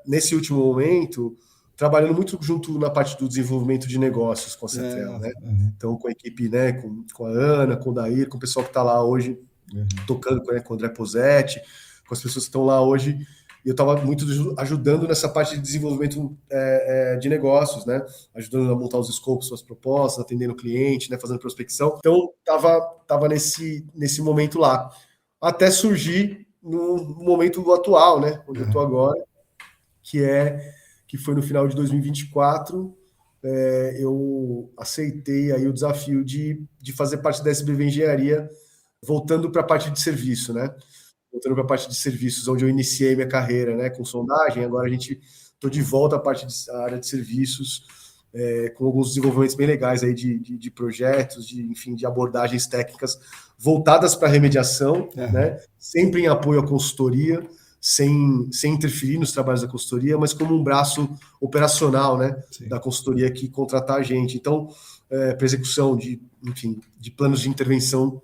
nesse último momento, trabalhando muito junto na parte do desenvolvimento de negócios com a Cetrel, né? Então, com a equipe, né? Com a Ana, com o Dair, com o pessoal que está lá hoje, tocando com o André Posetti, com as pessoas que estão lá hoje. E eu estava muito ajudando nessa parte de desenvolvimento de negócios, né? Ajudando a montar os escopos, suas propostas, atendendo o cliente, né? Fazendo prospecção. Então, estava nesse momento lá. Até surgir no momento atual, né? Onde eu estou agora, que foi no final de 2024. Eu aceitei aí o desafio de fazer parte da SBV Engenharia, voltando para a parte de serviço, né? Voltando para a parte de serviços, onde eu iniciei minha carreira, né, com sondagem. Agora estou de volta à área de serviços, com alguns desenvolvimentos bem legais aí de projetos, enfim, de abordagens técnicas voltadas para a remediação, né, sempre em apoio à consultoria, sem interferir nos trabalhos da consultoria, mas como um braço operacional, né, da consultoria que contratar a gente. Então, para execução de planos de intervenção,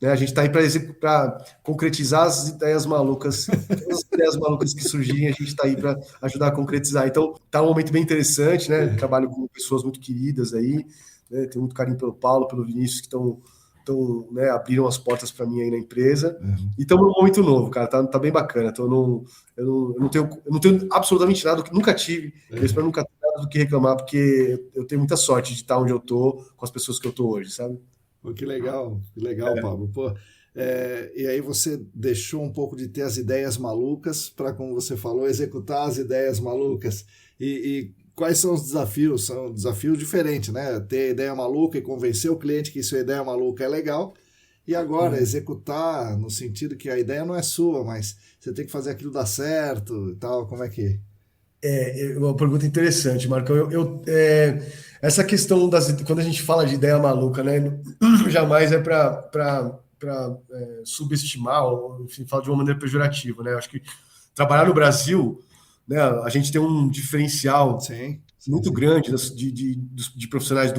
né, a gente está aí para concretizar as ideias malucas, todas as ideias malucas que surgirem, a gente está aí para ajudar a concretizar. Então, está um momento bem interessante, né? Trabalho com pessoas muito queridas aí, né? Tenho muito carinho pelo Paulo, pelo Vinícius, que né, abriram as portas para mim aí na empresa. E estamos num momento novo, cara, tá bem bacana. Eu não tenho absolutamente nada, nunca tive, eu espero nunca ter nada do que reclamar, porque eu tenho muita sorte de estar onde eu tô, com as pessoas que eu tô hoje, sabe? Pô, que legal, Pablo. Pô, e aí você deixou um pouco de ter as ideias malucas para, como você falou, executar as ideias malucas. E quais são os desafios? São desafios diferentes, né? Ter a ideia maluca e convencer o cliente que sua ideia maluca é legal. E agora, executar no sentido que a ideia não é sua, mas você tem que fazer aquilo dar certo e tal. Como é que... Uma pergunta interessante, Marcão. Essa questão quando a gente fala de ideia maluca, né? Jamais é para subestimar ou, enfim, falar de uma maneira pejorativa, né? Acho que trabalhar no Brasil, né? A gente tem um diferencial muito grande de profissionais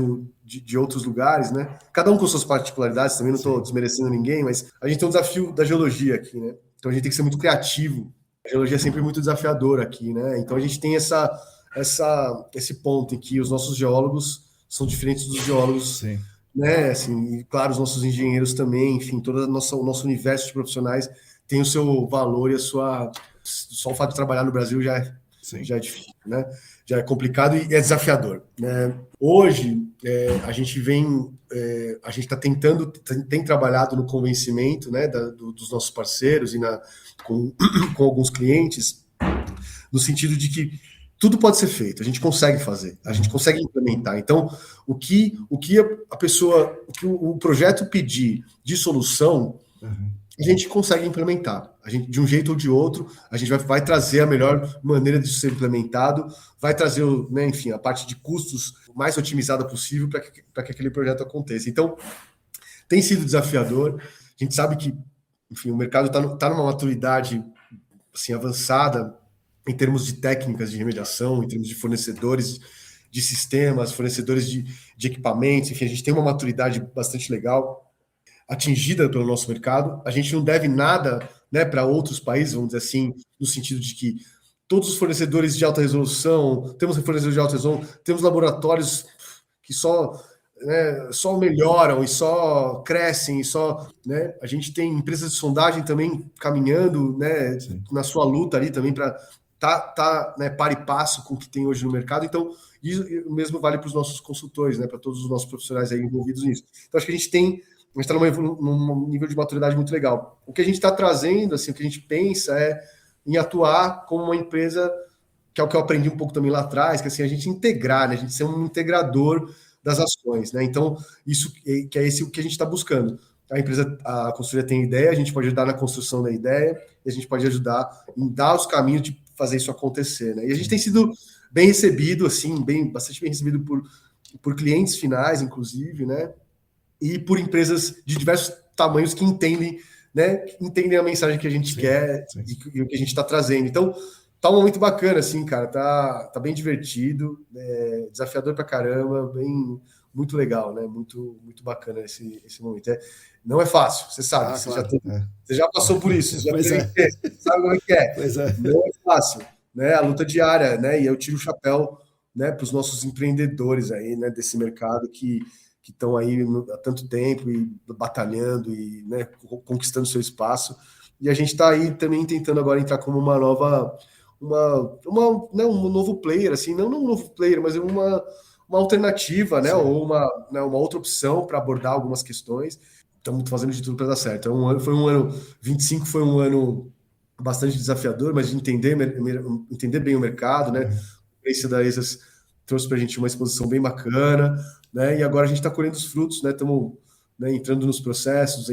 de outros lugares, né? Cada um com suas particularidades. Também não estou desmerecendo ninguém, mas a gente tem um desafio da geologia aqui, né? Então a gente tem que ser muito criativo. A geologia é sempre muito desafiadora aqui, né? Então a gente tem esse ponto em que os nossos geólogos são diferentes dos geólogos, né? Assim, e claro, os nossos engenheiros também, enfim, todo o nosso universo de profissionais tem o seu valor e só o fato de trabalhar no Brasil já é difícil, né? Já é complicado e é desafiador, né? Hoje a gente tem trabalhado no convencimento, né, dos nossos parceiros e com alguns clientes, no sentido de que tudo pode ser feito, a gente consegue fazer, a gente consegue implementar. Então, o que o projeto pedir de solução, a gente consegue implementar. A gente, de um jeito ou de outro, a gente vai trazer a melhor maneira de ser implementado, vai trazer, né, enfim, a parte de custos mais otimizada possível para que aquele projeto aconteça. Então, tem sido desafiador. A gente sabe que, enfim, o mercado está numa maturidade assim, avançada em termos de técnicas de remediação, em termos de fornecedores de sistemas, fornecedores de equipamentos. Enfim, a gente tem uma maturidade bastante legal atingida pelo nosso mercado. A gente não deve nada, né, para outros países, vamos dizer assim, no sentido de que todos os fornecedores de alta resolução, temos fornecedores de alta resolução, temos laboratórios que só melhoram e só crescem, né? A gente tem empresas de sondagem também caminhando, né, na sua luta ali também para tá, né, par e passo com o que tem hoje no mercado. Então, isso mesmo vale para os nossos consultores, né, para todos os nossos profissionais aí envolvidos nisso. Então, acho que a gente está num nível de maturidade muito legal. O que a gente está trazendo, assim, o que a gente pensa é em atuar como uma empresa, que é o que eu aprendi um pouco também lá atrás, que assim, a gente integrar, né, a gente ser um integrador das ações, né? Então, isso que é esse o que a gente está buscando. A consultoria tem ideia, a gente pode ajudar na construção da ideia, e a gente pode ajudar em dar os caminhos de fazer isso acontecer, né? E a gente tem sido bem recebido, assim, bastante bem recebido por clientes finais, inclusive, né? E por empresas de diversos tamanhos que entendem, né? Que entendem a mensagem que a gente quer e o que a gente está trazendo. Então, tá um momento bacana, assim, cara. Tá bem divertido, desafiador pra caramba, muito legal, né? Muito, muito bacana esse momento. Não é fácil, você sabe. Você já passou por isso, você sabe como é que é. Não é fácil, né? A luta diária, né? E eu tiro o chapéu, né, para os nossos empreendedores aí, né, desse mercado que estão aí há tanto tempo e batalhando e, né, conquistando seu espaço. E a gente está aí também tentando agora entrar como um novo player, assim, não um novo player, mas uma alternativa, né, ou uma outra opção para abordar algumas questões. Estamos fazendo de tudo para dar certo. Então, foi um ano 25 foi um ano bastante desafiador, mas de entender bem o mercado, né? O preço da ESAS trouxe para a gente uma exposição bem bacana, né? E agora a gente está colhendo os frutos, né? Estamos, né, entrando nos processos,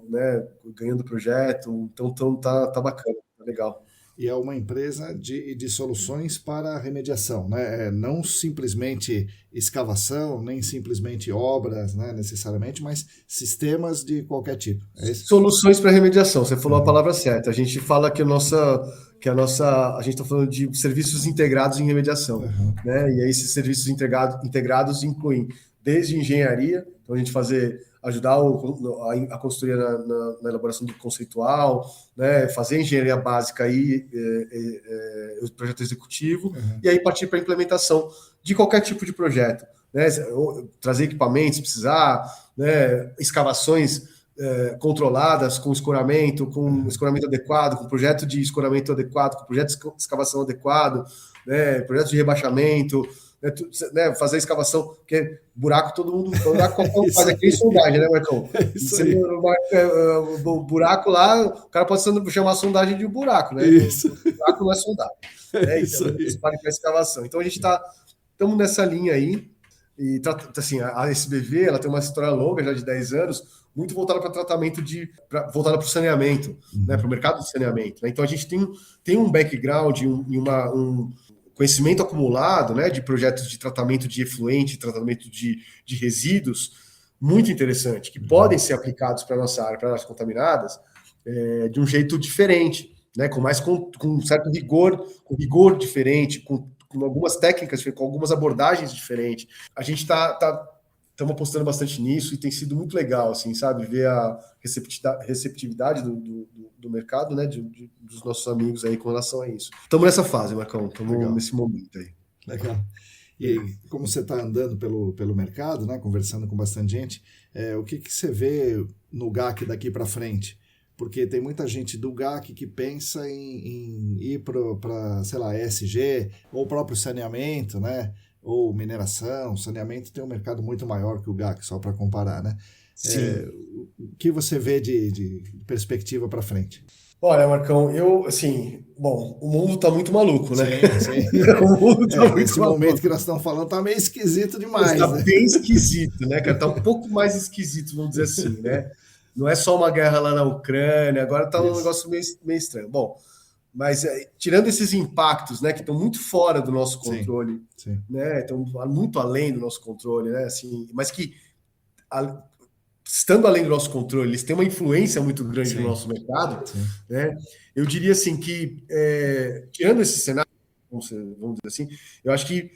né, ganhando projeto. Então tá bacana, tá legal. E é uma empresa de soluções para remediação, né? Não simplesmente escavação, nem simplesmente obras, né, necessariamente, mas sistemas de qualquer tipo. É isso? Soluções para remediação, você falou a palavra certa. A gente fala que a gente está falando de serviços integrados em remediação, né? E aí esses serviços integrados incluem desde engenharia, então a gente ajudar a consultoria na elaboração do conceitual, né, fazer engenharia básica aí, o projeto executivo, e aí partir para a implementação de qualquer tipo de projeto, né, trazer equipamentos, se precisar, né, escavações controladas, com escoramento adequado, com projeto de escoramento adequado, com projeto de escavação adequado, né, projeto de rebaixamento, né, fazer escavação, porque buraco faz aqui em sondagem, né, Marcão? O buraco lá, o cara pode chamar a sondagem de buraco, né? O buraco não é sondagem. Né? Então, isso vale para escavação. Então, a gente estamos nessa linha aí, e assim, a SBV ela tem uma história longa, já de 10 anos, muito voltada para tratamento voltada para o saneamento, né, para o mercado de saneamento. Né? Então, a gente tem um background e um conhecimento acumulado, né, de projetos de tratamento de efluente, tratamento de resíduos, muito interessante, que podem ser aplicados para a nossa área, para as áreas contaminadas, de um jeito diferente, né, com um certo rigor, com rigor diferente, com algumas técnicas, com algumas abordagens diferentes. A gente estamos apostando bastante nisso e tem sido muito legal, assim, sabe, ver a receptividade do mercado, né, dos nossos amigos aí com relação a isso. Estamos nessa fase, Marcão, estamos nesse momento aí. Legal. E como você está andando pelo mercado, né, conversando com bastante gente, o que você vê no GAC daqui para frente? Porque tem muita gente do GAC que pensa em ir para, sei lá, ESG, ou o próprio saneamento, né? Ou mineração. Saneamento tem um mercado muito maior que o GAC, só para comparar, né? O que você vê de perspectiva para frente? Olha, Marcão, o mundo está muito maluco, né? Sim. O mundo tá muito esse maluco. Momento que nós estamos falando está meio esquisito demais. Está bem esquisito, né, cara? Está um pouco mais esquisito, vamos dizer assim, né? Não é só uma guerra lá na Ucrânia, agora está um negócio meio estranho. Bom, mas tirando esses impactos, né, que estão muito fora do nosso controle, né, estão muito além do nosso controle, né, assim, mas que estando além do nosso controle, eles têm uma influência muito grande no nosso mercado, né? Eu diria assim que tirando esse cenário, vamos dizer assim, eu acho que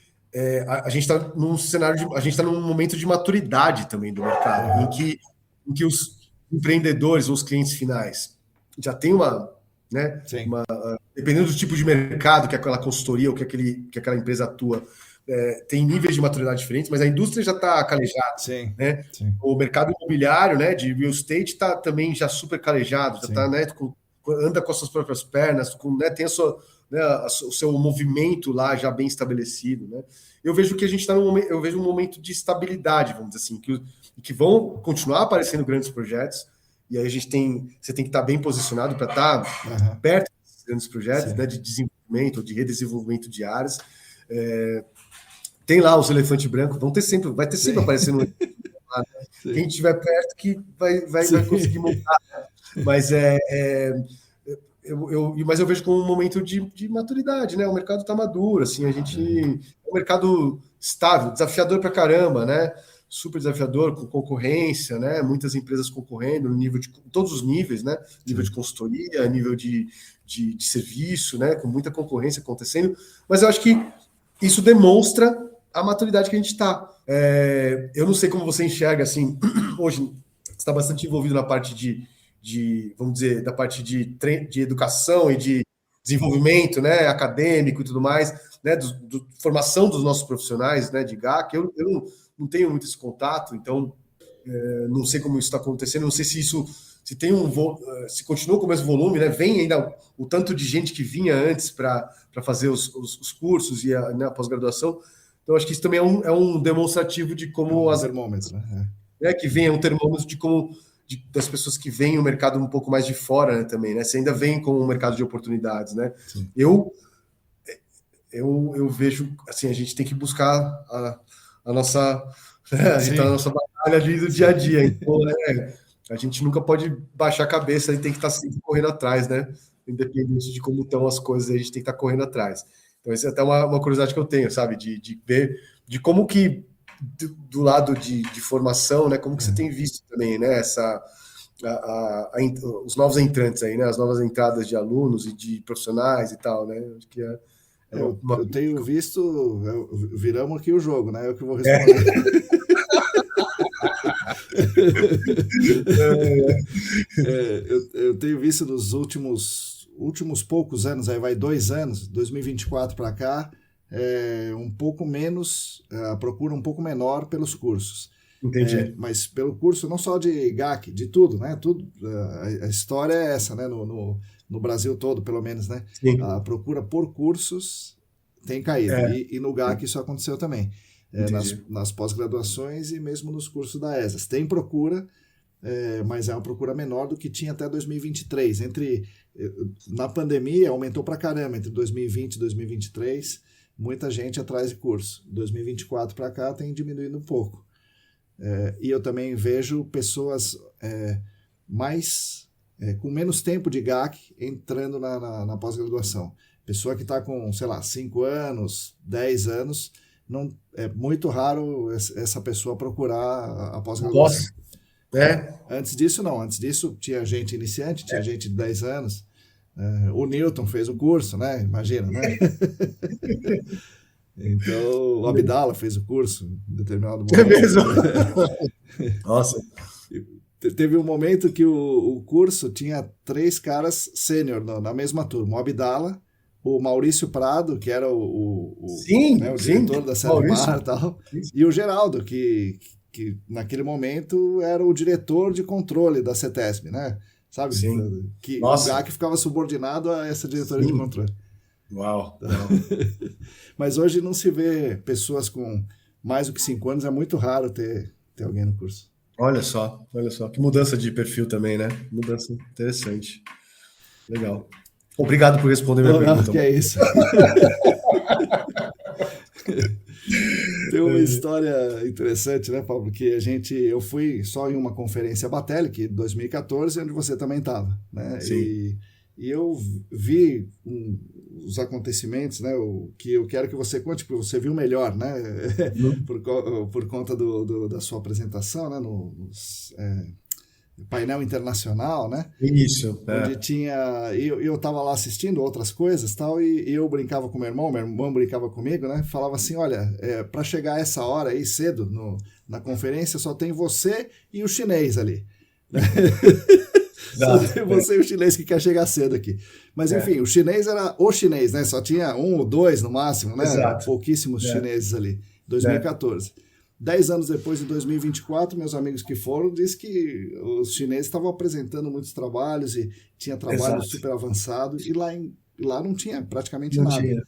a gente está num cenário, a gente está num momento de maturidade também do mercado, em que os empreendedores ou os clientes finais já têm uma né? Sim. Dependendo do tipo de mercado que aquela consultoria ou que aquela empresa atua, tem níveis de maturidade diferentes, mas a indústria já está calejada, Sim. né? Sim. O mercado imobiliário, né, de real estate está também já super calejado, já Sim. está, né, anda com as suas próprias pernas, né, tem o seu movimento lá já bem estabelecido, né? Eu vejo que a gente está num momento, eu vejo um momento de estabilidade, vamos dizer assim, que vão continuar aparecendo grandes projetos, e aí você tem que estar bem posicionado para estar perto desses grandes projetos, né, de desenvolvimento ou de redesenvolvimento de áreas. Tem lá os elefantes brancos, vai ter sempre aparecendo lá, né? Quem estiver perto que vai conseguir montar. Mas mas eu vejo como um momento de maturidade, né? O mercado está maduro, assim, é um mercado estável, desafiador para caramba, né? Super desafiador, com concorrência, né? Muitas empresas concorrendo no nível de todos os níveis, né? Nível de consultoria, nível de serviço, né? Com muita concorrência acontecendo. Mas eu acho que isso demonstra a maturidade que a gente está. Eu não sei como você enxerga, assim, hoje você está bastante envolvido na parte vamos dizer, da parte de educação e de desenvolvimento, né, acadêmico e tudo mais, né, formação dos nossos profissionais, né, de GAC. Eu não tenho muito esse contato, então não sei como isso está acontecendo, não sei se isso se continua com o mesmo volume, né, vem ainda o tanto de gente que vinha antes para fazer os cursos e né, a pós-graduação. Então, acho que isso também é um demonstrativo de como termômetro, né, que vem um termômetro de como das pessoas que veem o mercado um pouco mais de fora, né, também, né? Você ainda vem com um mercado de oportunidades, né? Sim. Eu vejo, assim, a gente tem que buscar a nossa, né, a gente tá na nossa batalha ali do dia a dia, então, né, a gente nunca pode baixar a cabeça, a gente tem que estar sempre correndo atrás, né? Independente de como estão as coisas, a gente tem que estar correndo atrás. Então, essa é até uma curiosidade que eu tenho, sabe? De ver de como que do lado de formação, né? Como que você tem visto também, né? Os novos entrantes aí, né? As novas entradas de alunos e de profissionais e tal, né? Acho que eu tenho visto, viramos aqui o jogo, né? Eu que vou responder. Eu tenho visto nos últimos poucos anos, aí vai 2 anos, 2024 para cá, um pouco menos, a procura um pouco menor pelos cursos. Entendi. Mas pelo curso, não só de GAC, de tudo, né? Tudo, a história é essa, né? No Brasil todo, pelo menos, né? Sim. A procura por cursos tem caído. E no GAC isso aconteceu também. Nas pós-graduações e mesmo nos cursos da ESAS. Tem procura, mas é uma procura menor do que tinha até 2023. Na pandemia, aumentou pra caramba entre 2020 e 2023. Muita gente atrás de curso. 2024 para cá tem diminuído um pouco. E eu também vejo pessoas com menos tempo de GAC entrando na pós-graduação. Pessoa que está com, sei lá, 5 anos, 10 anos, não, é muito raro essa pessoa procurar a pós-graduação. Antes disso, não. Antes disso, tinha gente iniciante, tinha gente de 10 anos. O Newton fez o curso, né? Imagina, né? Então, o Abdala fez o curso em determinado momento. É mesmo? Nossa. Teve um momento que o curso tinha 3 caras sênior na mesma turma. O Abdala, o Maurício Prado, que era o diretor da Selemar e tal, e o Geraldo, que naquele momento era o diretor de controle da CETESB, né? Sabe? Sim. Que o GAC ficava subordinado a essa diretoria de controle. Uau! Mas hoje não se vê pessoas com mais do que 5 anos, é muito raro ter alguém no curso. Olha só. Que mudança de perfil também, né? Mudança interessante. Legal. Obrigado por responder minha pergunta. Que é isso. Tem uma história interessante, né, Paulo? Que eu fui só em uma conferência Batelli, em 2014, onde você também estava, né? Sim. E eu vi os acontecimentos, né? Que eu quero que você conte, porque você viu melhor, né? Por conta da sua apresentação, né? No painel internacional, né? Isso. Onde tinha... Eu estava lá assistindo outras coisas tal, e eu brincava com meu irmão brincava comigo, né? Falava assim, olha, para chegar a essa hora aí cedo na conferência só tem você e o chinês ali. Você e o chinês que quer chegar cedo aqui. Mas enfim, o chinês era o chinês, né? Só tinha um ou dois no máximo, né? Exato. Pouquíssimos chineses ali. 2014. 10 anos depois, em 2024, meus amigos que foram dizem que os chineses estavam apresentando muitos trabalhos e tinha trabalho super avançado e lá não tinha praticamente não nada. Tinha.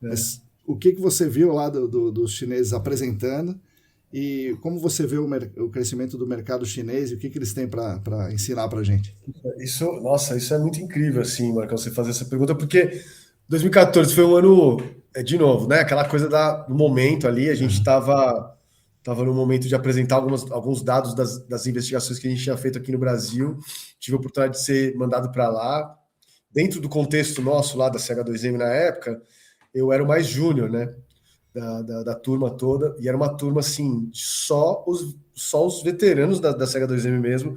Mas o que você viu lá dos chineses apresentando e como você vê o crescimento do mercado chinês e o que eles têm para ensinar para a gente? Isso é muito incrível, assim, Marcão, você fazer essa pergunta, porque 2014 foi um ano, de novo, né? Aquela coisa do momento ali, a gente estava no momento de apresentar alguns dados das investigações que a gente tinha feito aqui no Brasil. Tive a oportunidade de ser mandado para lá. Dentro do contexto nosso lá da CH2M na época, eu era o mais júnior, né? Da turma toda, e era uma turma assim, só os veteranos da CH2M mesmo.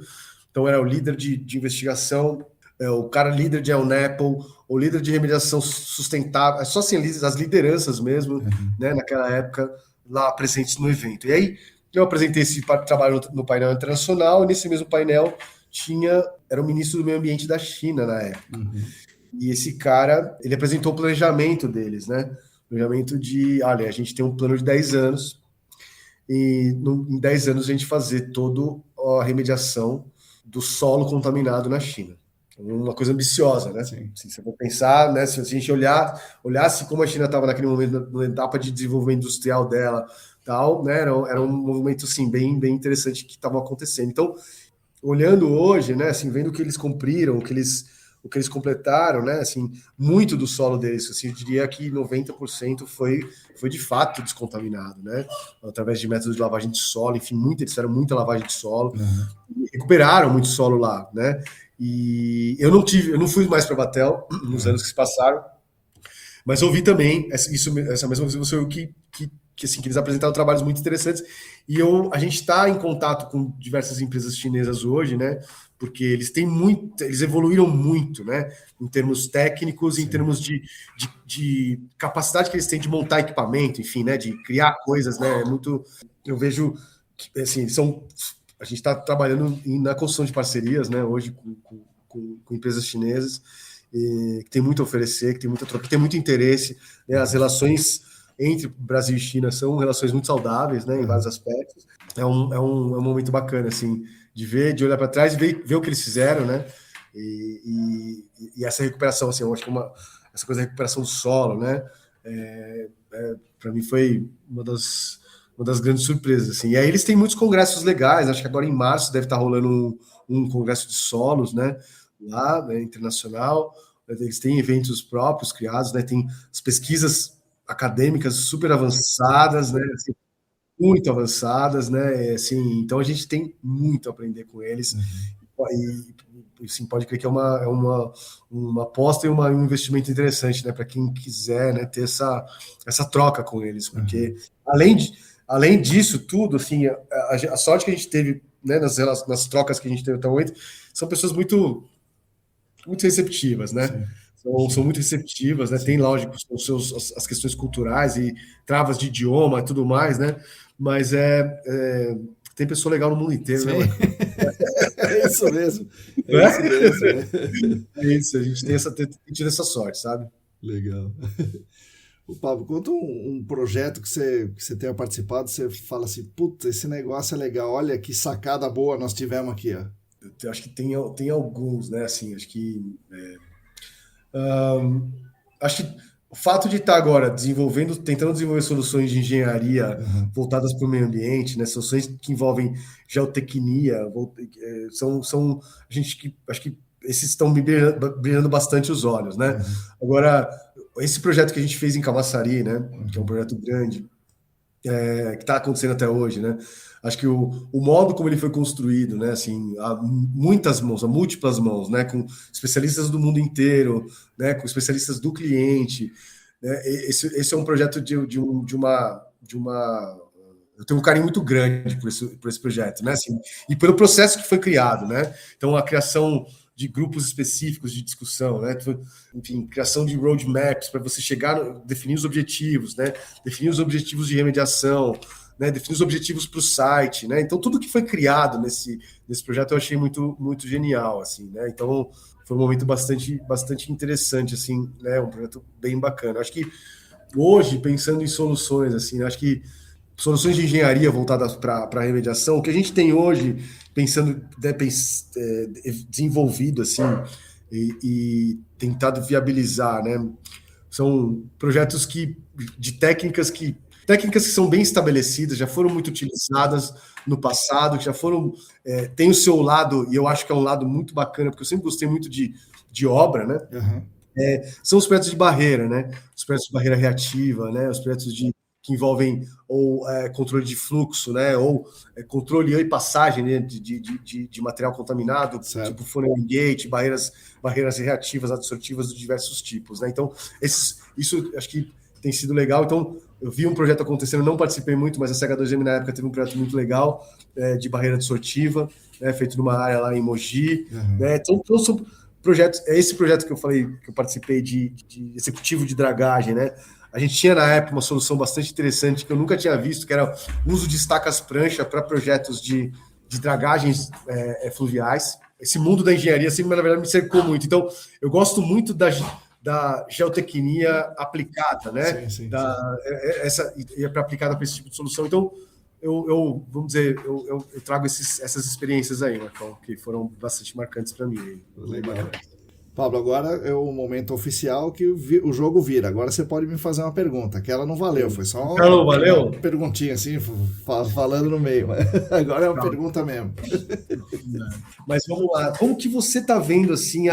Então era o líder de investigação, o cara líder de ELNAPL, o líder de remediação sustentável, só assim, as lideranças mesmo, né, naquela época, lá presentes no evento. E aí eu apresentei esse trabalho no painel internacional, e nesse mesmo painel era o ministro do meio ambiente da China na época. E esse cara, ele apresentou o planejamento deles, né? Planejamento olha, a gente tem um plano de 10 anos, e em 10 anos a gente fazer toda a remediação do solo contaminado na China. Uma coisa ambiciosa, né? Sim. Se você for pensar, né? Se a gente olhasse como a China estava naquele momento, na etapa de desenvolvimento industrial dela, tal, né? Era um movimento, assim, bem interessante que estava acontecendo. Então, olhando hoje, né? Assim, vendo o que eles cumpriram, o que eles completaram, né? Assim, muito do solo deles, assim, eu diria que 90% foi de fato descontaminado, né? Através de métodos de lavagem de solo, enfim, eles fizeram muita lavagem de solo, recuperaram muito solo lá, né? E eu não fui mais para Batel nos anos que se passaram, mas ouvi também essa mesma coisa que eles apresentaram trabalhos muito interessantes. E a gente está em contato com diversas empresas chinesas hoje, né? Porque eles evoluíram muito, né? Em termos técnicos, em termos de capacidade que eles têm de montar equipamento, enfim, né? De criar coisas, né? Eu vejo que, assim, a gente está trabalhando na construção de parcerias, né? Hoje com empresas chinesas, que tem muito a oferecer, que tem muita troca, que tem muito interesse, né? As relações entre Brasil e China são relações muito saudáveis, né? Em vários aspectos. É um momento bacana, assim, de olhar para trás e ver o que eles fizeram, né? E essa recuperação, assim, eu acho que essa coisa da recuperação do solo, né? Para mim foi uma das grandes surpresas, assim. E aí eles têm muitos congressos legais, acho que agora em março deve estar rolando um congresso de solos, né? Lá, né, internacional. Eles têm eventos próprios criados, né? Tem as pesquisas acadêmicas super avançadas, né? Assim, muito avançadas, né? Assim, então a gente tem muito a aprender com eles. E sim, pode crer que é uma aposta e um investimento interessante, né? Para quem quiser, né, ter essa troca com eles, porque além disso tudo, assim, a sorte que a gente teve, né, nas trocas que a gente teve até o momento, são pessoas muito receptivas, né? São muito receptivas, né? Tem, lógico, as questões culturais e travas de idioma e tudo mais, né? Mas tem pessoa legal no mundo inteiro, né, Marcão? É isso mesmo. É isso, a gente tem tido essa sorte, sabe? Legal. O Pablo, conta um projeto que você tenha participado, você fala assim, puta, esse negócio é legal, olha que sacada boa nós tivemos aqui, ó. Eu acho que tem alguns, né? Assim, acho que o fato de estar agora tentando desenvolver soluções de engenharia voltadas para o meio ambiente, né? Soluções que envolvem geotecnia, acho que esses estão me brilhando bastante os olhos, né? Agora, esse projeto que a gente fez em Camaçari, né? Que é um projeto grande, que está acontecendo até hoje, né? Acho que o modo como ele foi construído, né? Assim, há múltiplas mãos, né? Com especialistas do mundo inteiro, né? Com especialistas do cliente, né? Esse é um projeto de uma eu tenho um carinho muito grande por esse projeto, né? Assim, e pelo processo que foi criado, né? Então, a criação de grupos específicos de discussão, né? Enfim, criação de roadmaps para você definir os objetivos, né? Definir os objetivos de remediação, né, definir os objetivos para o site, né? Então, tudo que foi criado nesse projeto eu achei muito, muito genial, assim, né? Então, foi um momento bastante interessante, assim, né? Um projeto bem bacana. Acho que hoje, pensando em soluções, assim, acho que soluções de engenharia voltadas para a remediação, o que a gente tem hoje, pensando, né, desenvolvido, assim, e tentado viabilizar, né? São projetos de técnicas que são bem estabelecidas, já foram muito utilizadas no passado, que já foram, tem o seu lado, e eu acho que é um lado muito bacana, porque eu sempre gostei muito de obra, né? Uhum. São os projetos de barreira, né? Os projetos de barreira reativa, né? Os projetos que envolvem ou controle de fluxo, né? Ou controle e passagem, né? de material contaminado, certo. Tipo funneling gate, barreiras reativas, absortivas de diversos tipos, né? Então, isso acho que tem sido legal. Então, eu vi um projeto acontecendo, não participei muito, mas a CH2M na época teve um projeto muito legal de barreira absortiva, né? Feito numa área lá em Mogi, né? Então, são projetos, esse projeto que eu falei, que eu participei de executivo de dragagem, né? A gente tinha na época uma solução bastante interessante que eu nunca tinha visto, que era o uso de estacas prancha para projetos de dragagens fluviais. Esse mundo da engenharia sempre, na verdade, me cercou muito. Então, eu gosto muito da geotecnia aplicada, né? Sim. Aplicada para esse tipo de solução. Então, vamos dizer, eu trago essas experiências aí, Marcão, que foram bastante marcantes para mim. Legal. Pablo, agora é o momento oficial que o jogo vira. Agora você pode me fazer uma pergunta. Aquela não valeu, foi só uma perguntinha assim, falando no meio. Agora é uma pergunta mesmo. Mas vamos lá. Como que você está vendo assim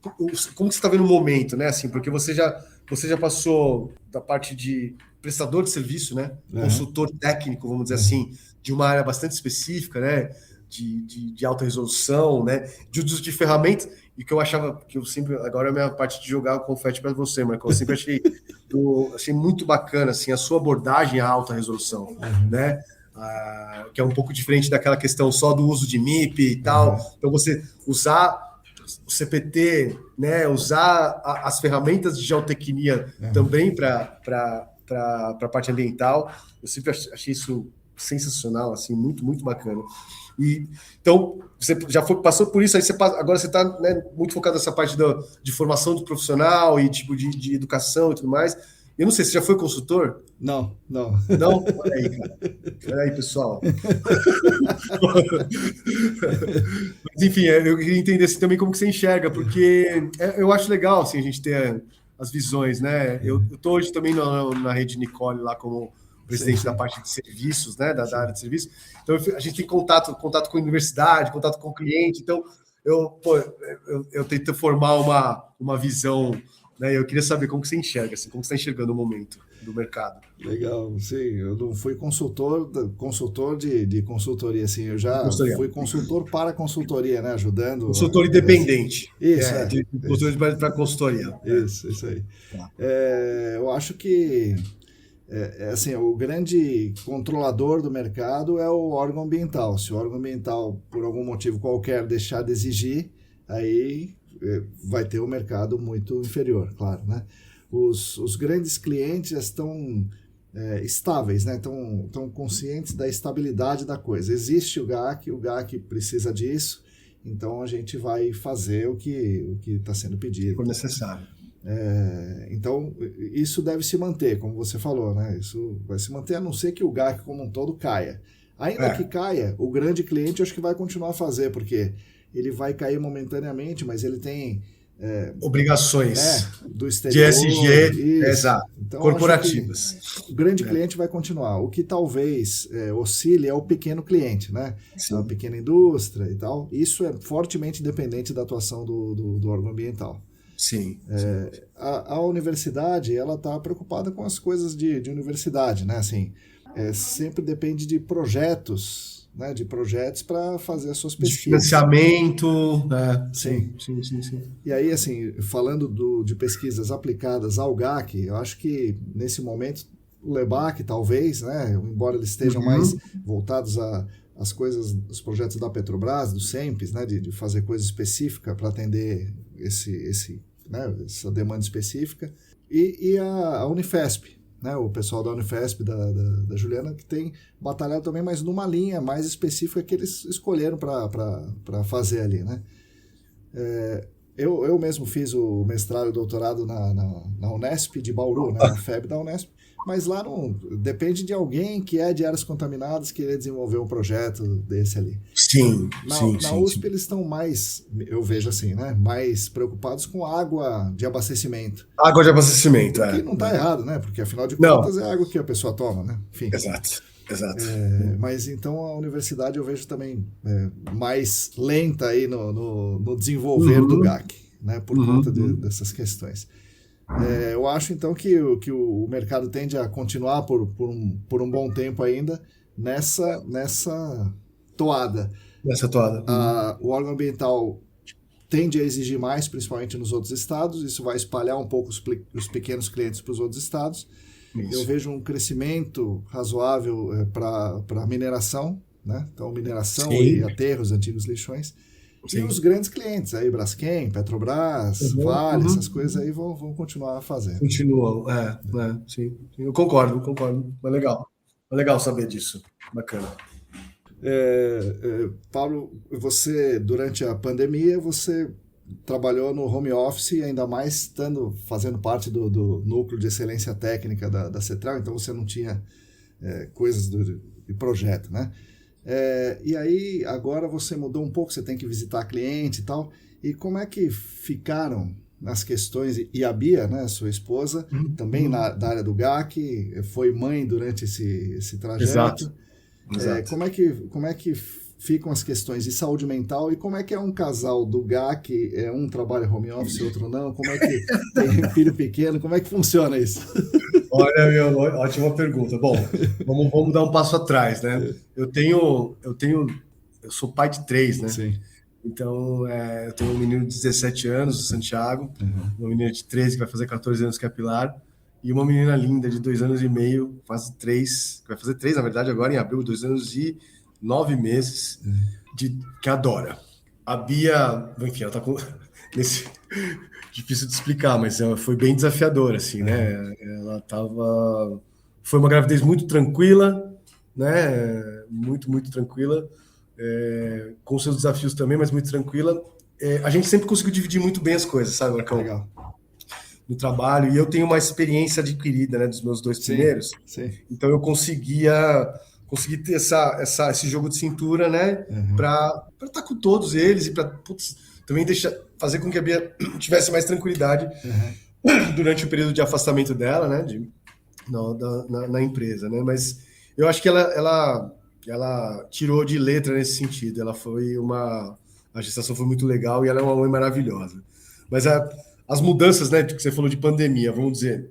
como que você está vendo o momento, né? Assim, porque você já passou da parte de prestador de serviço, né? Consultor técnico, vamos dizer assim, de uma área bastante específica, né? De alta resolução, né? De uso de ferramentas, e que eu achava que eu sempre, agora é a minha parte de jogar o confete para você, Marcão, eu sempre achei muito bacana assim a sua abordagem à alta resolução, né? Que é um pouco diferente daquela questão só do uso de MIP e tal. Então você usar o CPT, né? Usar as ferramentas de geotecnia também para a parte ambiental. Eu sempre achei isso sensacional, assim, muito, muito bacana. E, então, você já passou por isso, aí agora você está, né, muito focado nessa parte de formação do profissional e tipo de educação e tudo mais. Eu não sei, você já foi consultor? Não. Não? Olha aí, cara. Olha aí, pessoal. Mas, enfim, eu queria entender assim, também como que você enxerga, porque eu acho legal assim, a gente ter as visões, né? Eu estou hoje também na rede Nicole lá como presidente da parte de serviços, né, da área de serviços. Então, a gente tem contato com a universidade, contato com o cliente. Então, eu tento formar uma visão, né? Eu queria saber como que você enxerga, assim, como você está enxergando o momento do mercado. Legal, sim. Eu não fui consultor de consultoria, assim. Eu já fui consultor para consultoria, né, ajudando. Consultor independente. Isso, de consultor para consultoria. Isso aí. Eu acho que assim, o grande controlador do mercado é o órgão ambiental. Se o órgão ambiental, por algum motivo qualquer, deixar de exigir, aí vai ter um mercado muito inferior, claro, né? Os grandes clientes estão estáveis, né? Estão conscientes da estabilidade da coisa. Existe o GAC precisa disso, então a gente vai fazer o que está sendo pedido. For necessário. Então, isso deve se manter, como você falou, né? Isso vai se manter, a não ser que o GAC como um todo caia. Ainda que caia, o grande cliente acho que vai continuar a fazer, porque ele vai cair momentaneamente, mas ele tem obrigações do exterior, de ESG, exato, então, corporativas. O grande cliente vai continuar. O que talvez oscile é o pequeno cliente, né? A pequena indústria e tal. Isso é fortemente dependente da atuação do órgão ambiental. Sim. A universidade, ela está preocupada com as coisas de universidade, né? Assim, sempre depende de projetos, né? De projetos para fazer as suas pesquisas. De financiamento. Sim. E aí, assim, falando de pesquisas aplicadas ao GAC, eu acho que nesse momento o LEBAC, talvez, né? Embora eles estejam mais voltados às coisas, os projetos da Petrobras, do SEMPES, né? De fazer coisa específica para atender essa demanda específica, e a Unifesp, né, o pessoal da Unifesp, da Juliana, que tem batalhado também, mas numa linha mais específica que eles escolheram para fazer ali, né? Eu mesmo fiz o mestrado e doutorado na Unesp de Bauru, né, na FEB da Unesp, mas lá não depende de alguém que é de áreas contaminadas querer desenvolver um projeto desse ali. Sim, Na USP eles estão mais, eu vejo assim, né, mais preocupados com água de abastecimento. Água de abastecimento, que não está errado, né? Porque afinal de não. contas é água que a pessoa toma, né? Enfim. Exato. Mas então a universidade eu vejo também mais lenta aí no desenvolver do GAC, né? Por conta dessas questões. Eu acho então que o mercado tende a continuar por um bom tempo ainda nessa toada. O órgão ambiental tende a exigir mais, principalmente nos outros estados. Isso vai espalhar um pouco os pequenos clientes para os outros estados. Isso. Eu vejo um crescimento razoável para mineração, né? Então, mineração e aterros, antigos lixões. Sim. E os grandes clientes, aí Braskem, Petrobras, Vale, essas coisas aí vão continuar a fazer. Continuam, sim. Eu concordo. Mas legal saber disso. Bacana. Paulo, você, durante a pandemia, você trabalhou no home office, ainda mais fazendo parte do núcleo de excelência técnica da Cetral, então você não tinha coisas de projeto, né? E aí, agora você mudou um pouco, você tem que visitar cliente e tal. E como é que ficaram nas questões? E a Bia, né, sua esposa, também da área do GAC, foi mãe durante esse trajeto. Exato. Como é que ficam as questões de saúde mental e como é que é um casal do GAC, um trabalha home office, outro não? Como é que tem filho pequeno? Como é que funciona isso? Olha, ótima pergunta. Bom, vamos dar um passo atrás, né? Eu sou pai de 3, né? Sim. Então, eu tenho um menino de 17 anos, o Santiago, uma menina de 13 que vai fazer 14 anos, que é a Pilar, e uma menina linda de 2 anos e meio, quase 3, que vai fazer 3, na verdade, agora em abril, 2 anos e 9 meses, que adora. A Bia, enfim, ela tá com... Difícil de explicar, mas ela foi bem desafiadora, assim, né? Foi uma gravidez muito tranquila, né? Muito tranquila, com seus desafios também, mas muito tranquila. A gente sempre conseguiu dividir muito bem as coisas, sabe, Marcão? Legal. No trabalho, e eu tenho uma experiência adquirida, né, dos meus 2 primeiros. Sim. Então eu consegui ter esse jogo de cintura, né, para estar com todos eles e para também fazer com que a Bia tivesse mais tranquilidade durante o período de afastamento dela, né, na empresa, né. Mas eu acho que ela tirou de letra nesse sentido. A gestação foi muito legal e ela é uma mãe maravilhosa. Mas as mudanças, né, que você falou de pandemia, vamos dizer,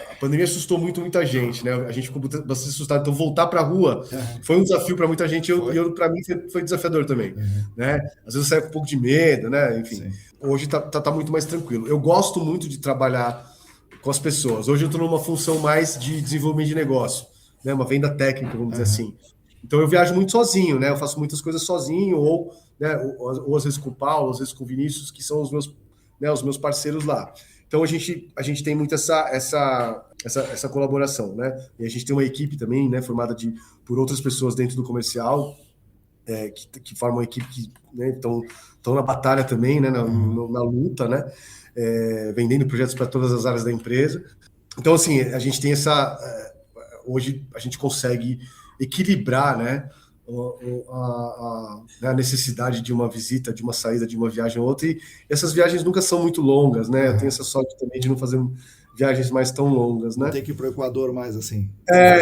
a pandemia assustou muita gente, né? A gente ficou bastante assustado. Então, voltar para a rua foi um desafio para muita gente. E para mim foi desafiador também, né? Às vezes eu saio com um pouco de medo, né? Enfim, hoje tá muito mais tranquilo. Eu gosto muito de trabalhar com as pessoas. Hoje eu estou numa função mais de desenvolvimento de negócio, né? Uma venda técnica, vamos dizer assim. Então, eu viajo muito sozinho, né? Eu faço muitas coisas sozinho, ou às vezes com o Paulo, às vezes com o Vinícius, que são os meus parceiros lá. Então, a gente tem muito essa colaboração, né? E a gente tem uma equipe também, né, formada por outras pessoas dentro do comercial, que formam uma equipe que, né, estão na batalha também, né, na luta, né? Vendendo projetos para todas as áreas da empresa. Então, assim, a gente tem hoje a gente consegue equilibrar, né, a necessidade de uma visita, de uma saída, de uma viagem ou outra, e essas viagens nunca são muito longas, né? Eu tenho essa sorte também de não fazer viagens mais tão longas, né? Não tem que ir para o Equador mais assim.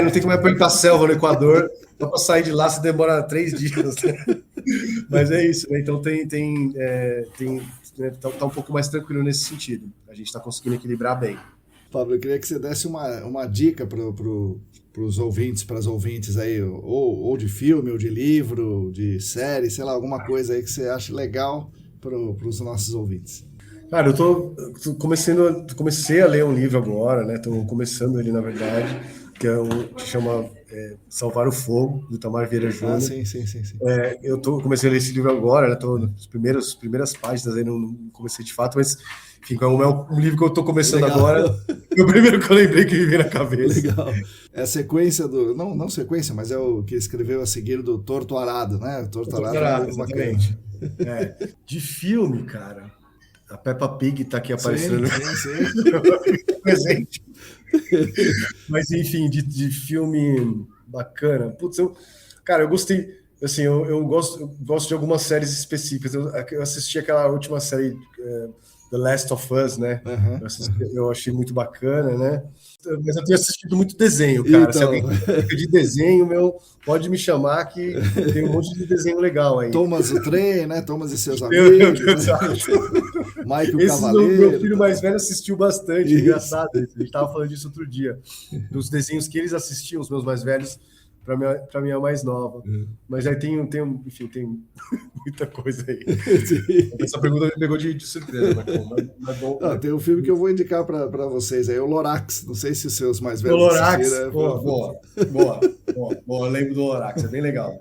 Não tem que mais para ir para a selva no Equador, só para sair de lá se demora 3 dias, né? Mas é isso, né? Então tá um pouco mais tranquilo nesse sentido. A gente está conseguindo equilibrar bem. Pablo, eu queria que você desse uma dica para os ouvintes, para as ouvintes aí, ou de filme, ou de livro, de série, sei lá, alguma coisa aí que você acha legal para os nossos ouvintes. Cara, comecei a ler um livro agora, né? Estou começando ele, na verdade, que chama Salvar o Fogo, do Itamar Vieira Júnior. Sim. Comecei a ler esse livro agora, estou nas primeiras páginas, aí não comecei de fato, mas enfim, como é um livro que eu estou começando agora, o primeiro que eu lembrei que me veio na cabeça. Legal. É a sequência do... Não sequência, mas é o que escreveu a seguir do Torto Arado, né? Torto Arado, exatamente. De filme, cara, a Peppa Pig tá aqui aparecendo. Sim. Presente. Mas, enfim, de filme bacana. Putz, cara, eu gostei. Assim, eu gosto de algumas séries específicas. Eu assisti aquela última série, The Last of Us, né? Eu achei muito bacana, né? Mas eu tenho assistido muito desenho, cara. Então... Se alguém fica de desenho, pode me chamar que tem um monte de desenho legal aí. Thomas o Trem, né? Thomas e seus amigos. Michael Cavaleiro. Meu filho mais velho assistiu bastante, engraçado. A gente tava falando disso outro dia. Dos desenhos que eles assistiam, os meus mais velhos, para minha mais nova. Mas aí tem muita coisa aí. Essa pergunta me pegou de surpresa, mas bom. Tem um filme que eu vou indicar para vocês aí, o Lorax. Não sei se os seus mais velhos assistiram. Boa. Eu lembro do Lorax, é bem legal.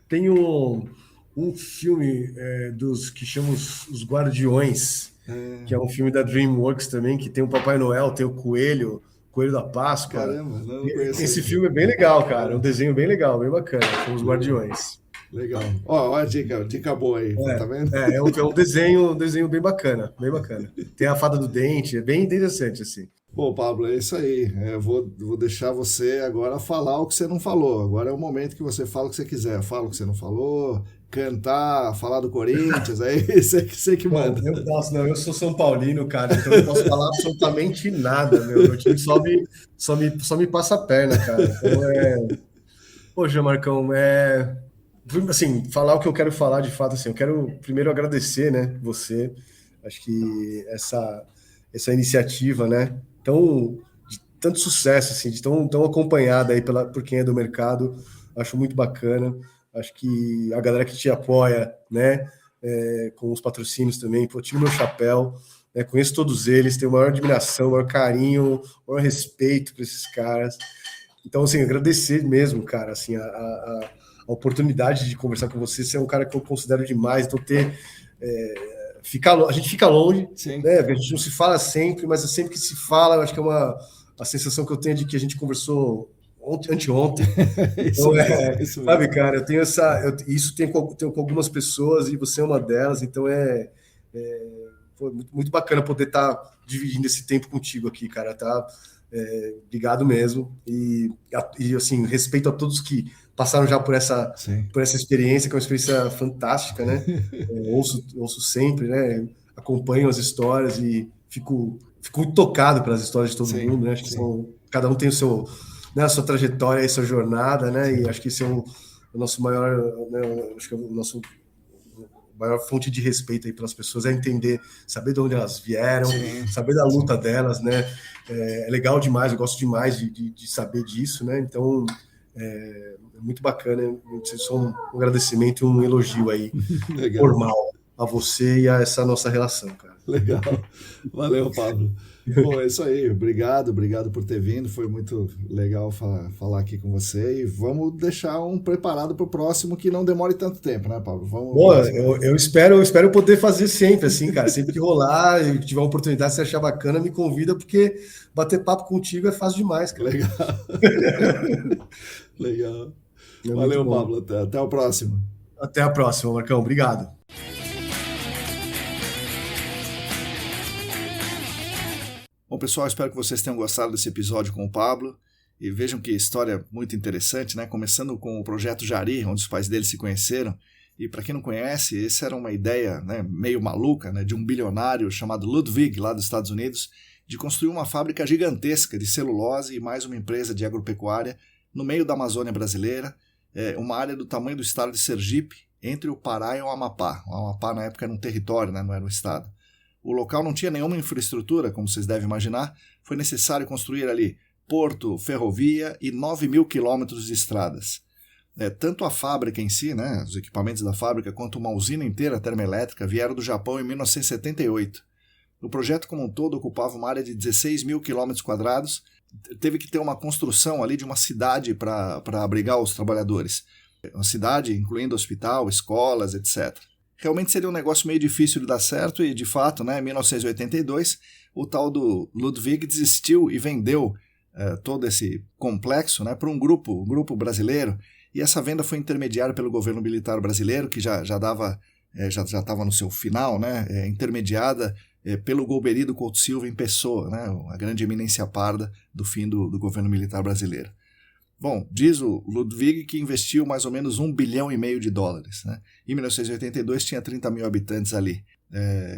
Tem um filme dos que chamam Os Guardiões, que é um filme da DreamWorks também, que tem o Papai Noel, tem o Coelho da Páscoa. Caramba, não conheço. Esse filme é bem legal, cara. É um desenho bem legal, bem bacana, com os Guardiões. Legal. Ó, a dica boa aí, tá vendo? É um desenho bem bacana, bem bacana. Tem a Fada do Dente, é bem interessante, assim. Bom, Pablo, é isso aí. Eu vou deixar você agora falar o que você não falou. Agora é o momento que você fala o que você quiser. Fala o que você não falou, cantar, falar do Corinthians, aí você que manda. Eu sou São Paulino, cara, então eu não posso falar absolutamente nada, meu time só me passa a perna, cara. Então Poxa, Marcão, assim, falar o que eu quero falar de fato, assim, eu quero primeiro agradecer, né, você, acho que essa iniciativa, né, de tanto sucesso, assim, de tão acompanhada aí por quem é do mercado, acho muito bacana. Acho que a galera que te apoia, né, com os patrocínios também, tiro meu chapéu, né, conheço todos eles, tenho maior admiração, maior carinho, maior respeito por esses caras. Então, assim, agradecer mesmo, cara, assim, a oportunidade de conversar com você é um cara que eu considero demais, então a gente fica longe, né, a gente não se fala sempre, mas sempre que se fala, eu acho que a sensação que eu tenho é de que a gente conversou anteontem. Isso sabe, cara, eu tenho isso tenho com algumas pessoas e você é uma delas, então foi muito bacana poder estar dividindo esse tempo contigo aqui, cara, tá? Obrigado mesmo e assim, respeito a todos que passaram já por essa experiência, que é uma experiência fantástica, né? Ouço sempre, né? Acompanho as histórias e fico muito tocado pelas histórias de todo mundo, né? Acho que cada um tem a sua trajetória e sua jornada, né? E acho que esse é o nosso maior, né? Acho que é o nosso maior fonte de respeito aí pelas pessoas, é entender, saber de onde elas vieram, saber da luta delas, né? É legal demais, eu gosto demais de saber disso, né? Então, é muito bacana, só um agradecimento e um elogio aí formal a você e a essa nossa relação, cara. Legal. Valeu, Pablo. Bom, é isso aí. Obrigado por ter vindo. Foi muito legal falar aqui com você. E vamos deixar um preparado para o próximo que não demore tanto tempo, né, Pablo? Eu espero poder fazer sempre, assim, cara. Sempre que rolar e tiver uma oportunidade, se achar bacana, me convida, porque bater papo contigo é fácil demais, cara. Legal. Valeu, Pablo. Até o próximo. Até a próxima, Marcão. Obrigado. Bom, pessoal, espero que vocês tenham gostado desse episódio com o Pablo e vejam que história muito interessante, né? Começando com o projeto Jari, onde os pais dele se conheceram. E para quem não conhece, essa era uma ideia, né, meio maluca, né, de um bilionário chamado Ludwig, lá dos Estados Unidos, de construir uma fábrica gigantesca de celulose e mais uma empresa de agropecuária no meio da Amazônia brasileira, uma área do tamanho do estado de Sergipe, entre o Pará e o Amapá. O Amapá, na época, era um território, né, não era um estado. O local não tinha nenhuma infraestrutura, como vocês devem imaginar. Foi necessário construir ali porto, ferrovia e 9.000 quilômetros de estradas. Tanto a fábrica em si, né, os equipamentos da fábrica, quanto uma usina inteira termoelétrica vieram do Japão em 1978. O projeto como um todo ocupava uma área de 16.000 quilômetros quadrados, teve que ter uma construção ali de uma cidade para abrigar os trabalhadores. Uma cidade incluindo hospital, escolas, etc. Realmente seria um negócio meio difícil de dar certo e, de fato, em 1982, o tal do Ludwig desistiu e vendeu todo esse complexo para um grupo brasileiro, e essa venda foi intermediada pelo governo militar brasileiro, que já estava no seu final, intermediada pelo Golbery do Couto Silva em pessoa, a grande eminência parda do fim do governo militar brasileiro. Bom, diz o Ludwig que investiu mais ou menos $1,5 bilhão. Em 1982 tinha 30 mil habitantes ali.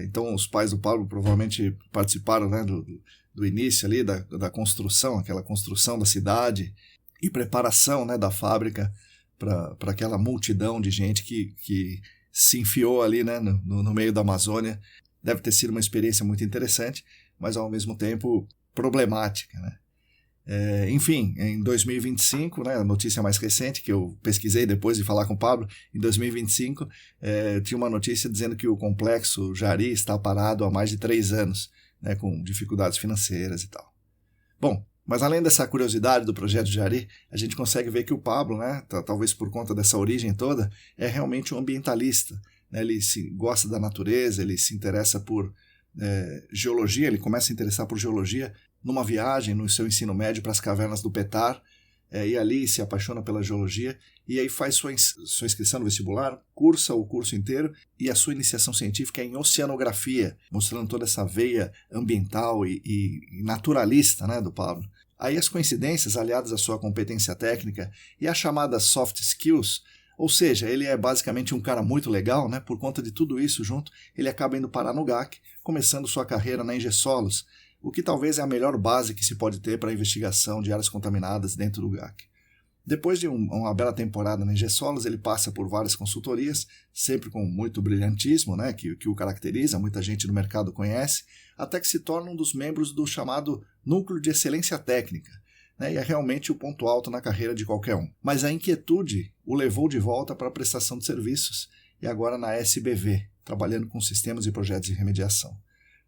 Então os pais do Pablo provavelmente participaram do início ali, da construção, aquela construção da cidade e preparação da fábrica para aquela multidão de gente que se enfiou ali no meio da Amazônia. Deve ter sido uma experiência muito interessante, mas ao mesmo tempo problemática, Enfim, em 2025, a notícia mais recente que eu pesquisei depois de falar com o Pablo, em 2025 tinha uma notícia dizendo que o complexo Jari está parado há mais de 3 anos, com dificuldades financeiras e tal. Bom, mas além dessa curiosidade do projeto Jari, a gente consegue ver que o Pablo, talvez por conta dessa origem toda, é realmente um ambientalista. Ele gosta da natureza, ele se interessa por geologia, ele começa a se interessar por geologia numa viagem no seu ensino médio para as cavernas do Petar, e ali se apaixona pela geologia, e aí faz sua inscrição no vestibular, cursa o curso inteiro, e a sua iniciação científica é em oceanografia, mostrando toda essa veia ambiental e naturalista do Pablo. Aí as coincidências, aliadas à sua competência técnica e às chamadas soft skills, ou seja, ele é basicamente um cara muito legal, por conta de tudo isso junto, ele acaba indo parar no GAC, começando sua carreira na Engessolos, o que talvez é a melhor base que se pode ter para a investigação de áreas contaminadas dentro do GAC. Depois de uma bela temporada na Engessolos, ele passa por várias consultorias, sempre com muito brilhantismo, que o caracteriza, muita gente no mercado conhece, até que se torna um dos membros do chamado Núcleo de Excelência Técnica, e é realmente o ponto alto na carreira de qualquer um. Mas a inquietude o levou de volta para a prestação de serviços, e agora na SBV, trabalhando com sistemas e projetos de remediação.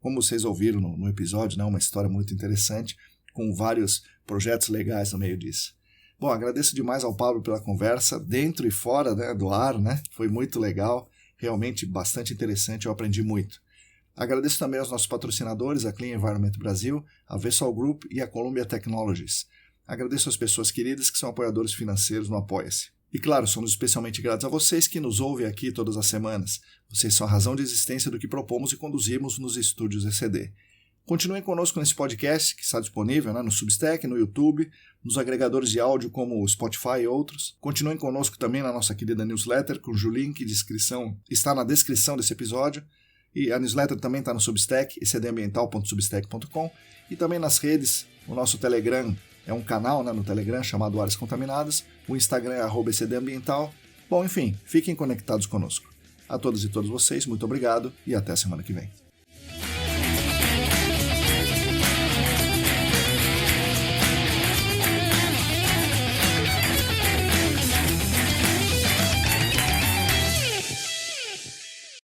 Como vocês ouviram no episódio, uma história muito interessante, com vários projetos legais no meio disso. Bom, agradeço demais ao Pablo pela conversa, dentro e fora do ar, foi muito legal, realmente bastante interessante, eu aprendi muito. Agradeço também aos nossos patrocinadores, a Clean Environment Brasil, a Vessel Group e a Columbia Technologies. Agradeço às pessoas queridas que são apoiadores financeiros no Apoia-se. E claro, somos especialmente gratos a vocês que nos ouvem aqui todas as semanas. Vocês são a razão de existência do que propomos e conduzimos nos estúdios ECD. Continuem conosco nesse podcast, que está disponível no Substack, no YouTube, nos agregadores de áudio como o Spotify e outros. Continuem conosco também na nossa querida newsletter, cujo link de inscrição está na descrição desse episódio. E a newsletter também está no Substack, ecdambiental.substack.com, e também nas redes. O nosso Telegram é um canal no Telegram chamado Áreas Contaminadas, o Instagram é @ecdambiental. Bom, enfim, fiquem conectados conosco. A todos e todas vocês, muito obrigado e até a semana que vem.